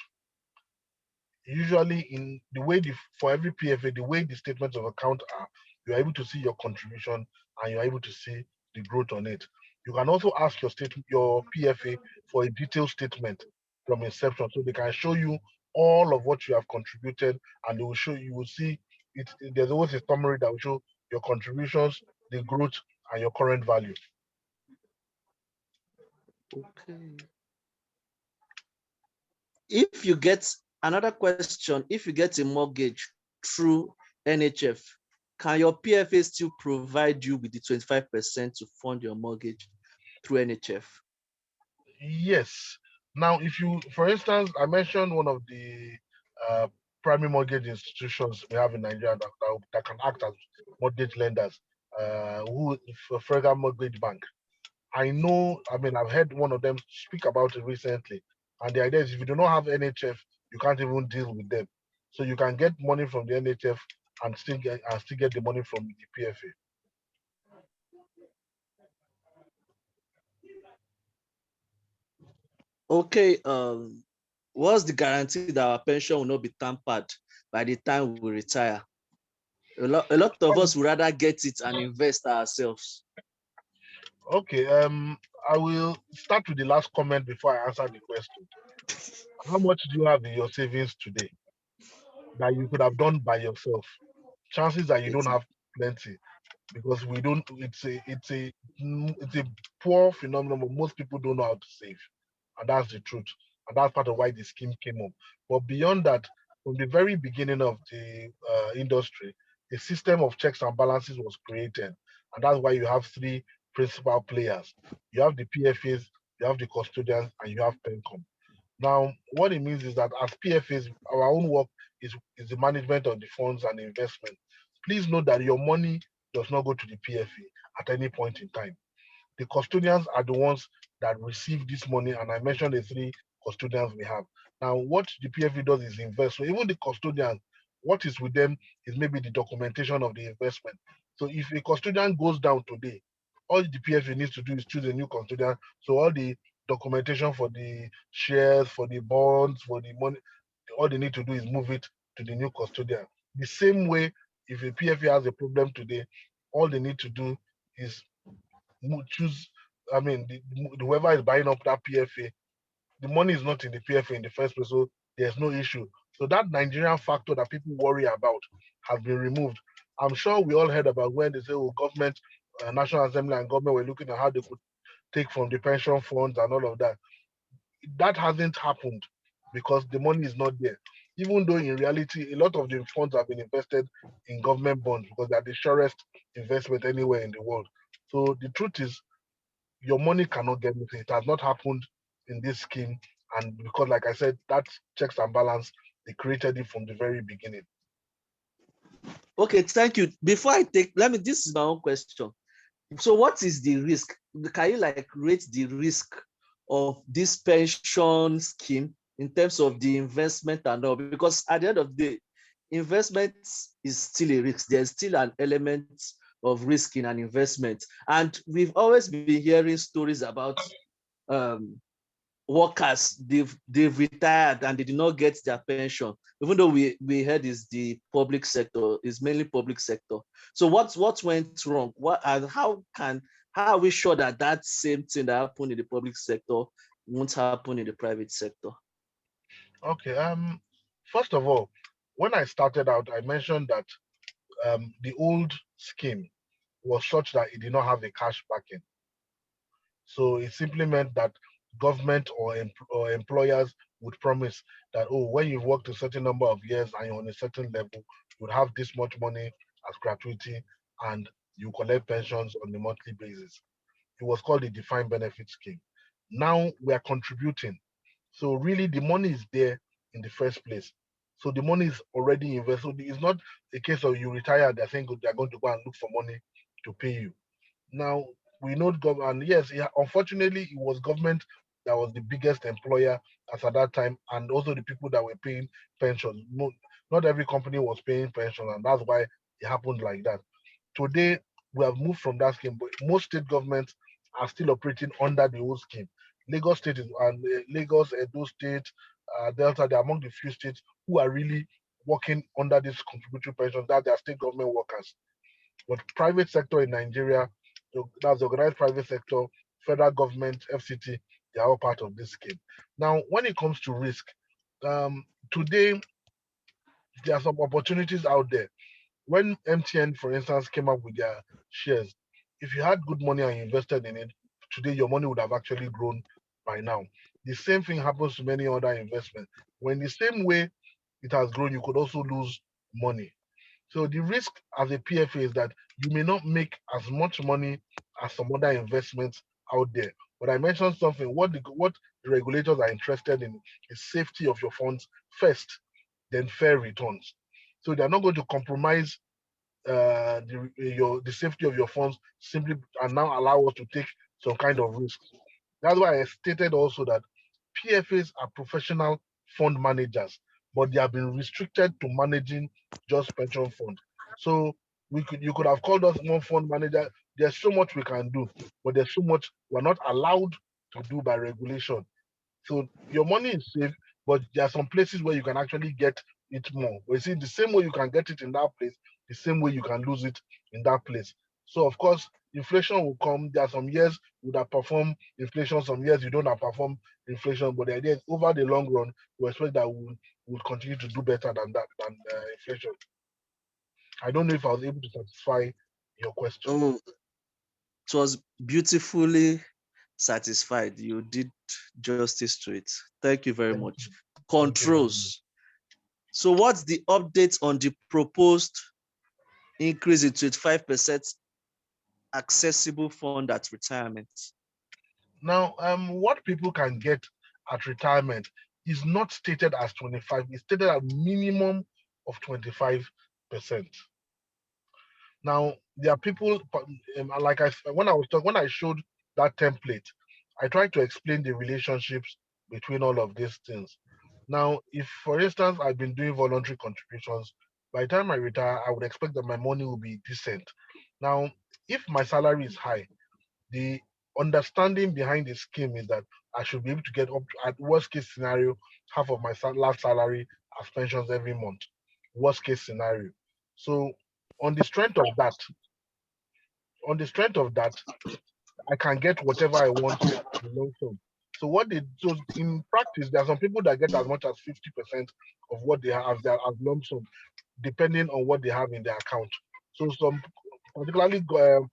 Usually, in the way for every PFA, the way the statements of account are, you're able to see your contribution and you're able to see the growth on it. You can also ask your PFA for a detailed statement from inception, so they can show you all of what you have contributed, and they will show you will see it. There's always a summary that will show your contributions, the growth, and your current value. Okay. If you get another question, if you get a mortgage through NHF, can your PFA still provide you with the 25% to fund your mortgage through NHF? Yes. Now, if you, for instance, I mentioned one of the uh, primary mortgage institutions we have in Nigeria that can act as mortgage lenders, Federal Mortgage Bank. I know, I mean, I've heard one of them speak about it recently. And the idea is if you do not have NHF, you can't even deal with them. So you can get money from the NHF and still get the money from the PFA. Okay, what's the guarantee that our pension will not be tampered by the time we retire? A lot of us would rather get it and invest ourselves. Okay, I will start with the last comment before I answer the question. How much do you have in your savings today that you could have done by yourself? Chances are you don't have plenty, because we don't. It's a poor phenomenon. But most people don't know how to save, and that's the truth. And that's part of why the scheme came up. But beyond that, from the very beginning of the industry, a system of checks and balances was created, and that's why you have three principal players. You have the PFAs, you have the custodians, and you have PENCOM. Now, what it means is that as PFAs, our own work is the management of the funds and the investment. Please note that your money does not go to the PFA at any point in time. The custodians are the ones that receive this money, and I mentioned the three custodians we have. Now, what the PFA does is invest. So even the custodians, what is with them is maybe the documentation of the investment. So if a custodian goes down today, all the PFA needs to do is choose a new custodian. So all the documentation for the shares, for the bonds, for the money, all they need to do is move it to the new custodian. The same way, if a PFA has a problem today, all they need to do is choose. I mean, whoever is buying up that PFA, the money is not in the PFA in the first place, so there's no issue. So that Nigerian factor that people worry about has been removed. I'm sure we all heard about when they say, "Oh, government, National Assembly, and government were looking at how they could take from the pension funds and all of that." That hasn't happened because the money is not there. Even though in reality, a lot of the funds have been invested in government bonds because they're the surest investment anywhere in the world. So the truth is, your money cannot get missing. It has not happened in this scheme, and because, like I said, that checks and balance, they created it from the very beginning. Okay, thank you. Before I take, this is my own question. So what is the risk? Can you like rate the risk of this pension scheme in terms of the investment and all? Because at the end of the day, investment is still a risk. There's still an element of risk in an investment. And we've always been hearing stories about workers, they've retired and they did not get their pension, even though we heard is the public sector, is mainly public sector. So what went wrong? What, and how are we sure that that same thing that happened in the public sector won't happen in the private sector? Okay. First of all, when I started out, I mentioned that the old scheme was such that it did not have a cash backing. So it simply meant that government or employers would promise that, oh, when you've worked a certain number of years and you're on a certain level, you would have this much money as gratuity and you collect pensions on a monthly basis. It was called the defined benefit scheme. Now we are contributing. So really the money is there in the first place. So the money is already invested. So it's not a case of you retire, they're saying they're going to go and look for money to pay you. Now we know government, and yes, unfortunately, it was government that was the biggest employer as at that time, and also the people that were paying pensions. Not every company was paying pension, and that's why it happened like that. Today, we have moved from that scheme, but most state governments are still operating under the old scheme. Lagos State and Lagos, Edo State, Delta, they're among the few states who are really working under this contributory pension, that they are state government workers. But private sector in Nigeria, that's the organized private sector, federal government, FCT, they are all part of this scheme. Now, when it comes to risk, today there are some opportunities out there. When MTN, for instance, came up with their shares, if you had good money and you invested in it, today your money would have actually grown by now. The same thing happens to many other investments. When the same way it has grown, you could also lose money. So the risk as a PFA is that you may not make as much money as some other investments out there. But I mentioned something. What the regulators are interested in is safety of your funds first, then fair returns. So they're not going to compromise the safety of your funds simply and now allow us to take some kind of risk. That's why I stated also that PFAs are professional fund managers, but they have been restricted to managing just pension fund. So you could have called us one fund manager. There's so much we can do, but there's so much we're not allowed to do by regulation. So your money is safe, but there are some places where you can actually get it more. But you see, the same way you can get it in that place, the same way you can lose it in that place. So of course, inflation will come. There are some years you would have performed inflation, some years you don't have performed inflation. But the idea is, over the long run, we expect that we'll continue to do better than that than inflation. I don't know if I was able to satisfy your question. Oh, it was beautifully satisfied. You did justice to it. Thank you very much. Controls. So what's the update on the proposed increase in 25% accessible fund at retirement? Now, what people can get at retirement is not stated as 25. It's stated at minimum of 25%. Now, there are people like when I showed that template, I tried to explain the relationships between all of these things. Now, if for instance I've been doing voluntary contributions, by the time I retire, I would expect that my money will be decent. Now, if my salary is high, the understanding behind the scheme is that I should be able to get up to, at worst case scenario, half of my last salary as pensions every month. Worst case scenario. So on the strength of that, on the strength of that, I can get whatever I want in long term. So in practice, there are some people that get as much as 50% of what they have as lump sum, depending on what they have in their account. So some, particularly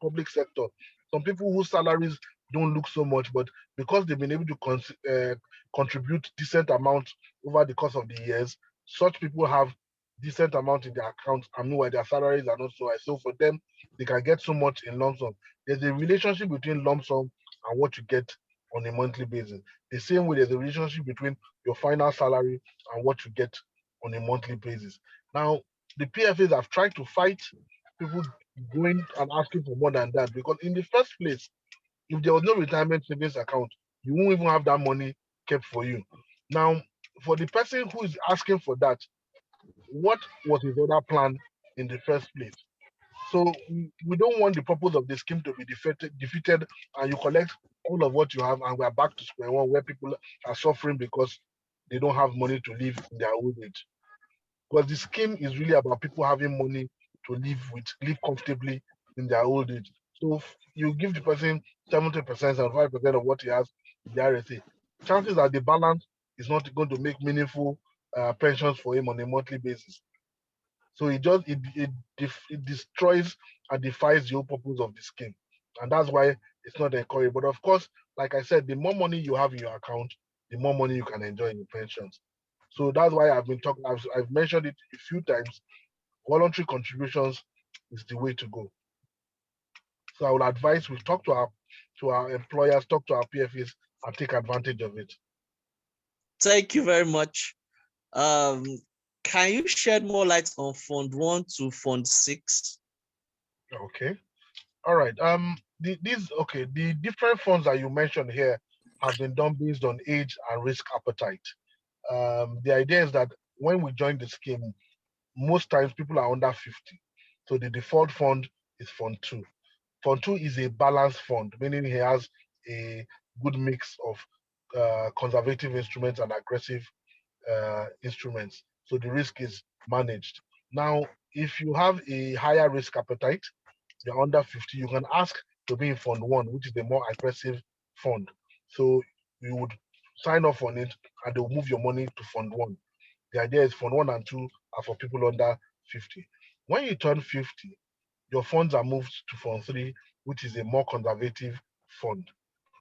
public sector, some people whose salaries don't look so much, but because they've been able to contribute decent amount over the course of the years, such people have decent amount in their account, and meanwhile their salaries are not so high. So for them, they can get so much in lump sum. there's a relationship between lump sum and what you get on a monthly basis. The same way there's a relationship between your final salary and what you get on a monthly basis. Now, the PFAs have tried to fight people going and asking for more than that, because in the first place, if there was no retirement savings account, you won't even have that money kept for you. Now, for the person who is asking for that, what was his other plan in the first place? So we don't want the purpose of the scheme to be defeated, and you collect all of what you have, and we are back to square one where people are suffering because they don't have money to live in their old age. Because the scheme is really about people having money to live comfortably in their old age. So if you give the person 70% and 5% of what he has in the RSA, chances are the balance is not going to make meaningful pensions for him on a monthly basis. So it destroys and defies the whole purpose of the scheme, and that's why it's not encouraged. But of course, like I said, the more money you have in your account, the more money you can enjoy in your pensions. So that's why I've been talking. I've mentioned it a few times. Voluntary contributions is the way to go. So I would advise we talk to our employers, talk to our PFAs, and take advantage of it. Thank you very much. Can you shed more light on Fund 1 to Fund 6? Okay. All right. The different funds that you mentioned here have been done based on age and risk appetite. The idea is that when we join the scheme, most times people are under 50. So the default fund is Fund 2. Fund 2 is a balanced fund, meaning he has a good mix of conservative instruments and aggressive instruments. So the risk is managed. Now, if you have a higher risk appetite, you're under 50, you can ask to be in Fund 1, which is the more aggressive fund. So you would sign off on it and they'll move your money to Fund 1. The idea is Fund 1 and 2 are for people under 50. When you turn 50, your funds are moved to Fund 3, which is a more conservative fund.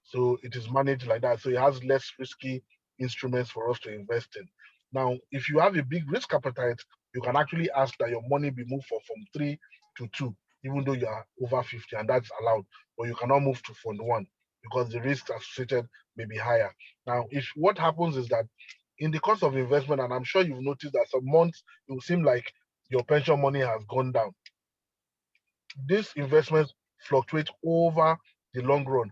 So it is managed like that. So it has less risky instruments for us to invest in. Now, if you have a big risk appetite, you can actually ask that your money be moved from 3 to 2, even though you are over 50, and that's allowed. But you cannot move to Fund 1 because the risks associated may be higher. Now, if what happens is that in the course of investment, and I'm sure you've noticed that some months it will seem like your pension money has gone down. These investments fluctuate over the long run.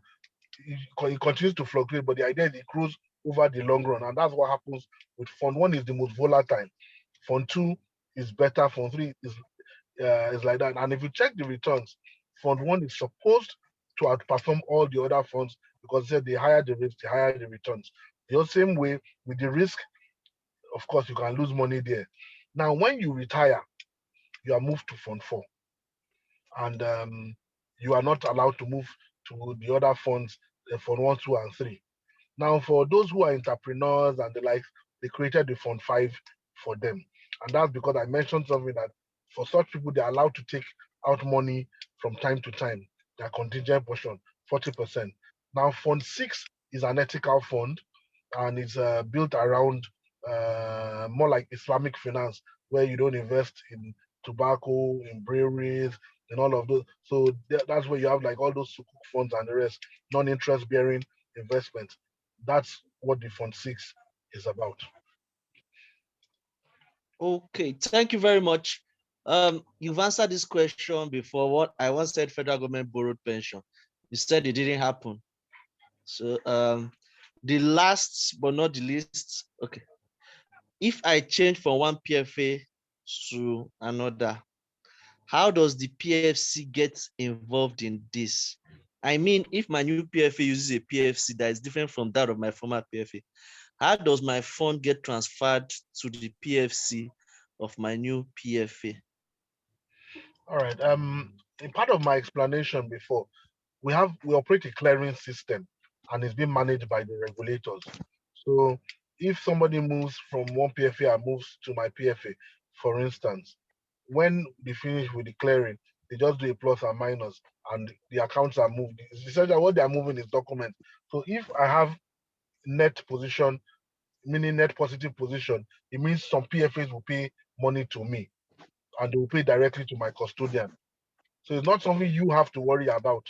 It continues to fluctuate, but the idea is it grows over the long run, and that's what happens with Fund 1 is the most volatile. Fund 2 is better. Fund 3 is like that. And if you check the returns, Fund 1 is supposed to outperform all the other funds because the higher the risk, the higher the returns. The same way with the risk, of course, you can lose money there. Now, when you retire, you are moved to Fund 4, and you are not allowed to move to the other funds, Fund 1, 2, and 3. Now, for those who are entrepreneurs and the like, they created the Fund 5 for them. And that's because I mentioned something that for such people, they're allowed to take out money from time to time, their contingent portion, 40%. Now, Fund 6 is an ethical fund, and it's built around more like Islamic finance, where you don't invest in tobacco, in breweries, and all of those. So that's where you have like all those sukuk funds and the rest, non-interest bearing investments. That's what the Fund 6 is about. Okay, thank you very much. You've answered this question before. What I once said, federal government borrowed pension. You said it didn't happen. So the last but not the least, okay. If I change from one PFA to another, how does the PFC get involved in this? I mean, if my new PFA uses a PFC that is different from that of my former PFA, how does my fund get transferred to the PFC of my new PFA? All right. In part of my explanation before, we operate a clearing system, and it's being managed by the regulators. So if somebody moves from one PFA and moves to my PFA, for instance, when they finish with the clearing, they just do a plus and minus, and the accounts are moved. Essentially, what they are moving is documents. So if I have net position, meaning net positive position, it means some PFAs will pay money to me, and they will pay directly to my custodian. So it's not something you have to worry about.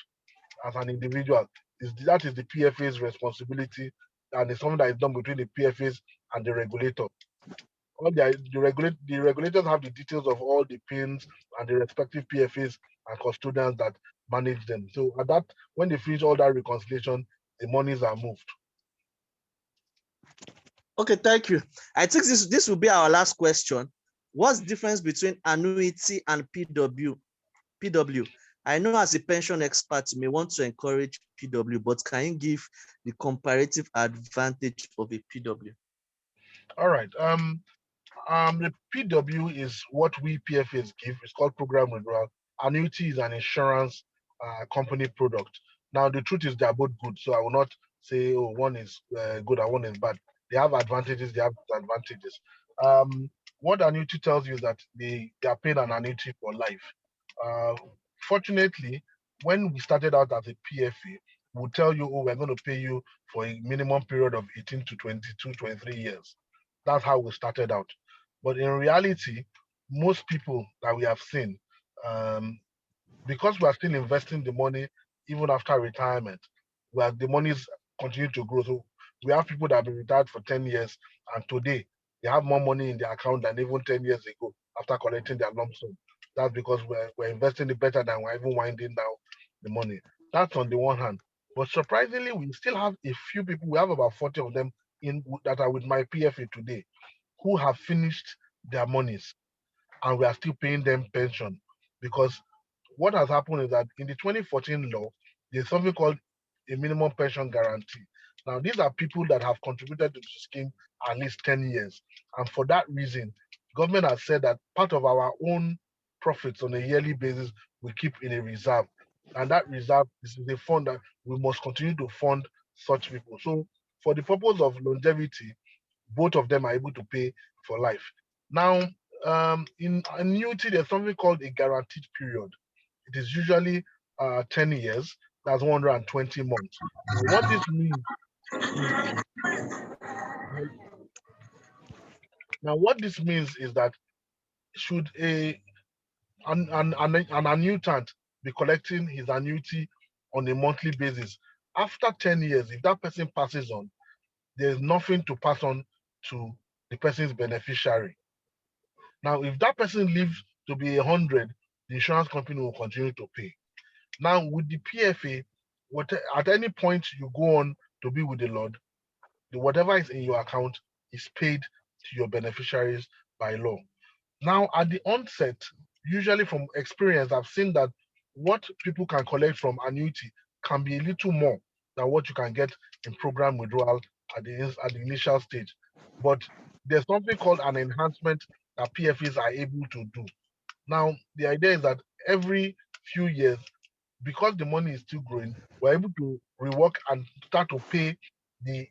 as an individual. That is the PFA's responsibility, and it's something that is done between the PFAs and the regulator. The regulators have the details of all the pins and the respective PFAs and custodians that manage them. So at that, when they finish all that reconciliation, the monies are moved. Okay, thank you. I think this will be our last question. What's the difference between annuity and PW? I know as a pension expert, you may want to encourage PW, but can you give the comparative advantage of a PW? All right. The PW is what we PFAs give. It's called program withdrawal. Annuity is an insurance company product. Now, the truth is they are both good. So I will not say, oh, one is good and one is bad. They have advantages, they have disadvantages. What annuity tells you is that they are paying an annuity for life. Fortunately, when we started out as a PFA, we'll tell you, oh, we're going to pay you for a minimum period of 18 to 22, 23 years. That's how we started out. But in reality, most people that we have seen, because we are still investing the money even after retirement, where the monies continue to grow. So we have people that have been retired for 10 years, and today they have more money in their account than even 10 years ago after collecting their lump sum. That's because we're investing it better than we're even winding down the money. That's on the one hand. But surprisingly, we still have a few people, we have about 40 of them that are with my PFA today, who have finished their monies and we are still paying them pension. Because what has happened is that in the 2014 law, there's something called a minimum pension guarantee. Now, these are people that have contributed to the scheme at least 10 years. And for that reason, government has said that part of our own profits on a yearly basis we keep in a reserve. And that reserve is a fund that we must continue to fund such people. So for the purpose of longevity, both of them are able to pay for life. Now, in annuity, there's something called a guaranteed period. It is usually 10 years, that's 120 months. Now, what this means is now what this means is that should an annuitant be collecting his annuity on a monthly basis, after 10 years, if that person passes on, there's nothing to pass on to the person's beneficiary. Now, if that person lives to be 100, the insurance company will continue to pay. Now, with the PFA, at any point you go on to be with the Lord, whatever is in your account is paid to your beneficiaries by law. Now, at the onset, usually from experience, I've seen that what people can collect from annuity can be a little more than what you can get in program withdrawal at the initial stage. But there's something called an enhancement that PFAs are able to do. Now, the idea is that every few years, because the money is still growing, we're able to rework and start to pay the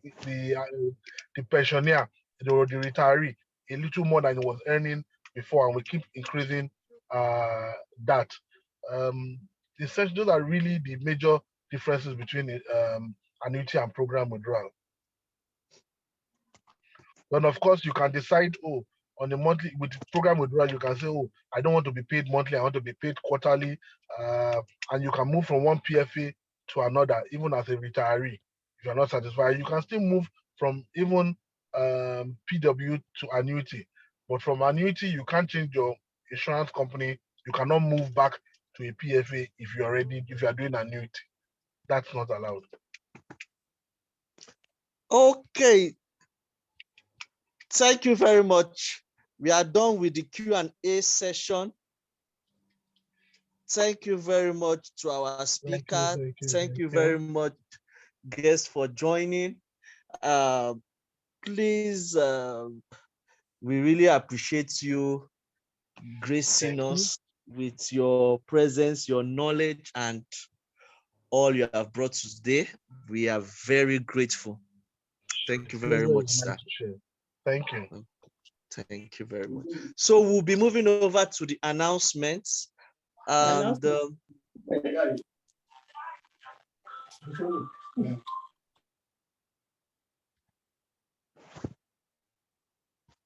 pensioner, the retiree, a little more than he was earning before, and we keep increasing that. Essentially, those are really the major differences between annuity and program withdrawal. Then, of course, you can decide, oh, on a monthly with program withdrawal, you can say, oh, I don't want to be paid monthly, I want to be paid quarterly, and you can move from one PFA to another, even as a retiree. If you're not satisfied, you can still move from even PW to annuity. But from annuity, you can't change your insurance company. You cannot move back to a PFA if you are doing annuity. That's not allowed. Okay. Thank you very much. We are done with the Q&A session. Thank you very much to our speaker. Thank you very much, guests, for joining. Please, we really appreciate you gracing us with your presence, your knowledge, and all you have brought today. We are very grateful. Thank you very much, sir. Thank you. Thank you very much. So we'll be moving over to the announcements. And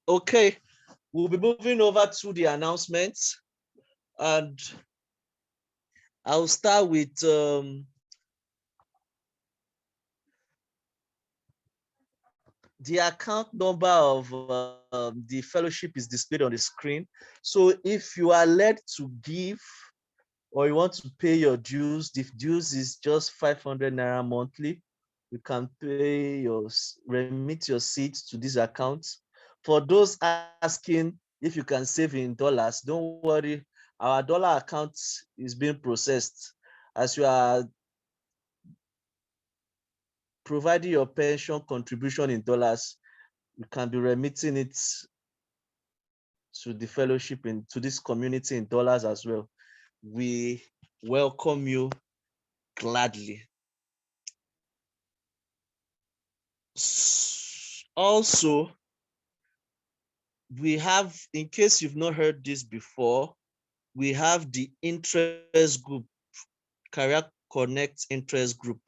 okay, we'll be moving over to the announcements, and I'll start with the account number of the fellowship is displayed on the screen. So if you are led to give or you want to pay your dues, the dues is just 500 Naira monthly. You can pay remit your seeds to this account. For those asking if you can save in dollars, don't worry. Our dollar account is being processed. As you are providing your pension contribution in dollars, you can be remitting it to the fellowship to this community in dollars as well. We welcome you gladly. Also, we have, in case you've not heard this before, we have the interest group, Career Connect interest group.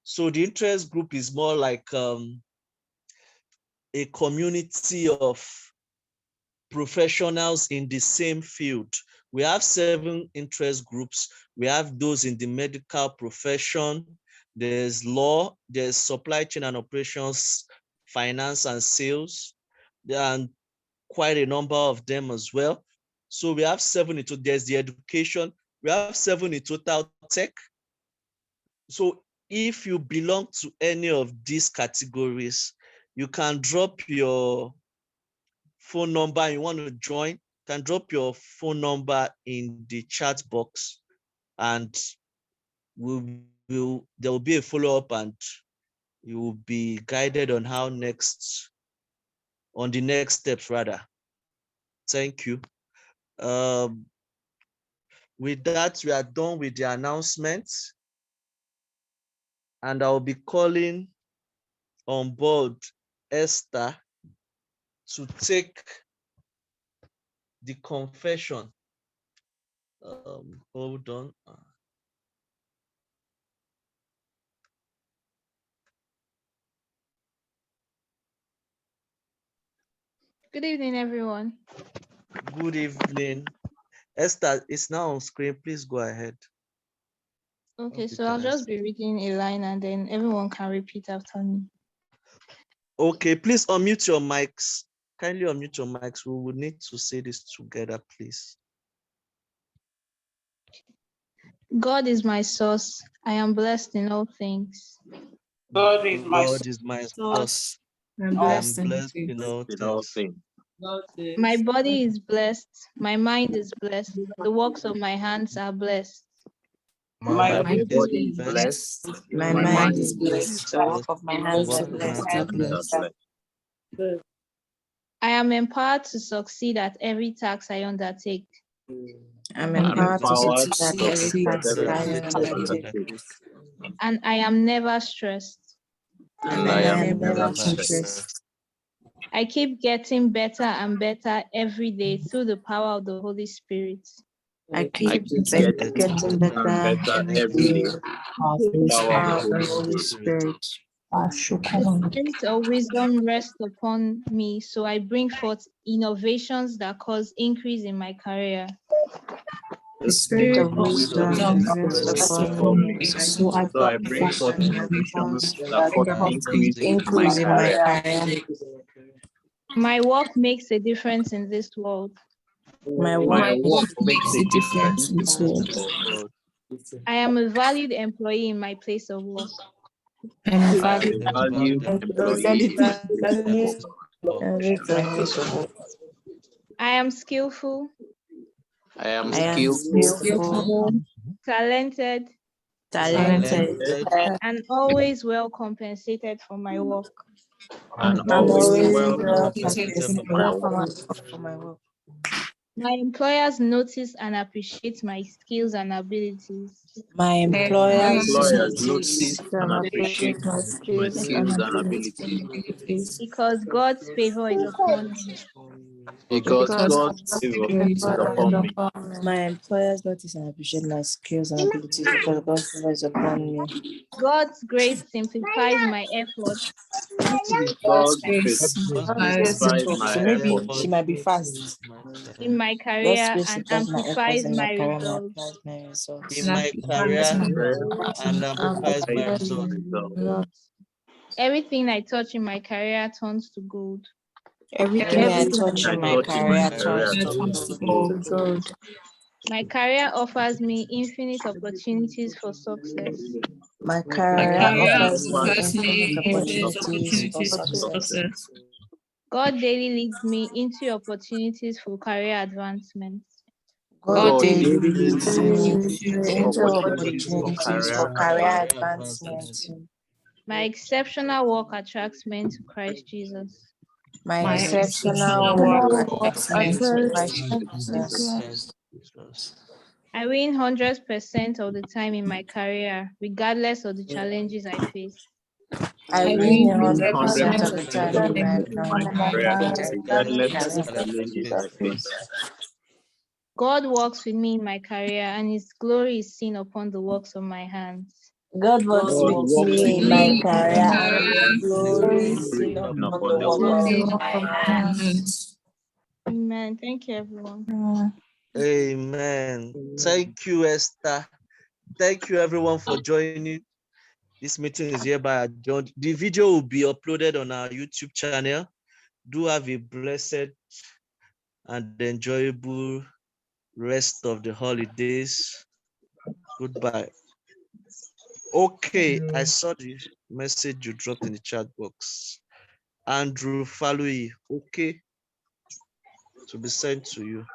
So the interest group is more like a community of professionals in the same field. We have 7 interest groups. We have those in the medical profession. There's law, there's supply chain and operations, finance and sales, and quite a number of them as well. So we have 7 in total. There's the education. We have 7 in total tech. So if you belong to any of these categories, you can drop your phone number. You want to join, can drop your phone number in the chat box, and there will be a follow-up, and you will be guided on the next steps rather. Thank you. With that, we are done with the announcements, and I'll be calling on board Esther to take the confession. Hold on. Good evening, everyone. Good evening. Esther, it's now on screen. Please go ahead. Okay, so I'll just be reading a line and then everyone can repeat after me. Okay, please unmute your mics. Kindly unmute your mics. We will need to say this together, please. God is my source. I am blessed in all things. God is my source. I am blessed in all things. My body is blessed. My mind is blessed. The works of my hands are blessed. My body is blessed. My mind is blessed. The work of my hands are blessed. I am empowered to succeed at every task I undertake. I'm empowered to succeed at every task I undertake. And I am never stressed. And I am never stressed. I keep getting better and better every day through the power of the Holy Spirit. I keep getting better every day. Power of the Holy Spirit. The spirit of wisdom rests upon me, so I bring forth innovations that cause increase in my career. The spirit of wisdom rests upon me, so I bring forth innovations that cause increase in my career. My work makes a difference in this world. My work makes a difference in this world. I am a valued employee in my place of work. I'm a valued employee. I am skillful. I am skillful, Talented, and always well compensated for my work. and always well compensated for my work. My employers notice and appreciate my skills and abilities. My employers notice and appreciate my skills and abilities. Because God's favor is upon me. Because God's favor is upon me. My employers notice and appreciate my skills and abilities because God's favor is upon me. God's grace simplifies my efforts. God's grace simplifies my So maybe effort. she might be fast. In my God's career grace and simplifies amplifies my results. my results. In my career and amplifies my results. Everything I touch in my career turns to gold. Everything I touch in my career turns to gold. My career offers me infinite opportunities for success. My career offers me infinite opportunities for success. God daily leads me into opportunities for career advancement. God daily leads me into opportunities for career advancement. My exceptional work attracts men to Christ Jesus. My exceptional work attracts men to Christ Jesus. I win 100% of the time in my career, regardless of the challenges I face. I win 100% of the time in my career, regardless of the challenges I face. God works with me in my career, and His glory is seen upon the works of my hands. God works with me in my career, and His glory is seen Seen upon upon the the works world. of my hands. Amen. Thank you, everyone. Amen. Thank you, Esther. Thank you, everyone, for joining. This meeting is hereby adjourned. The video will be uploaded on our YouTube channel. Do have a blessed and enjoyable rest of the holidays. Goodbye. Okay, I saw the message you dropped in the chat box. Andrew Falui, okay, to be sent to you.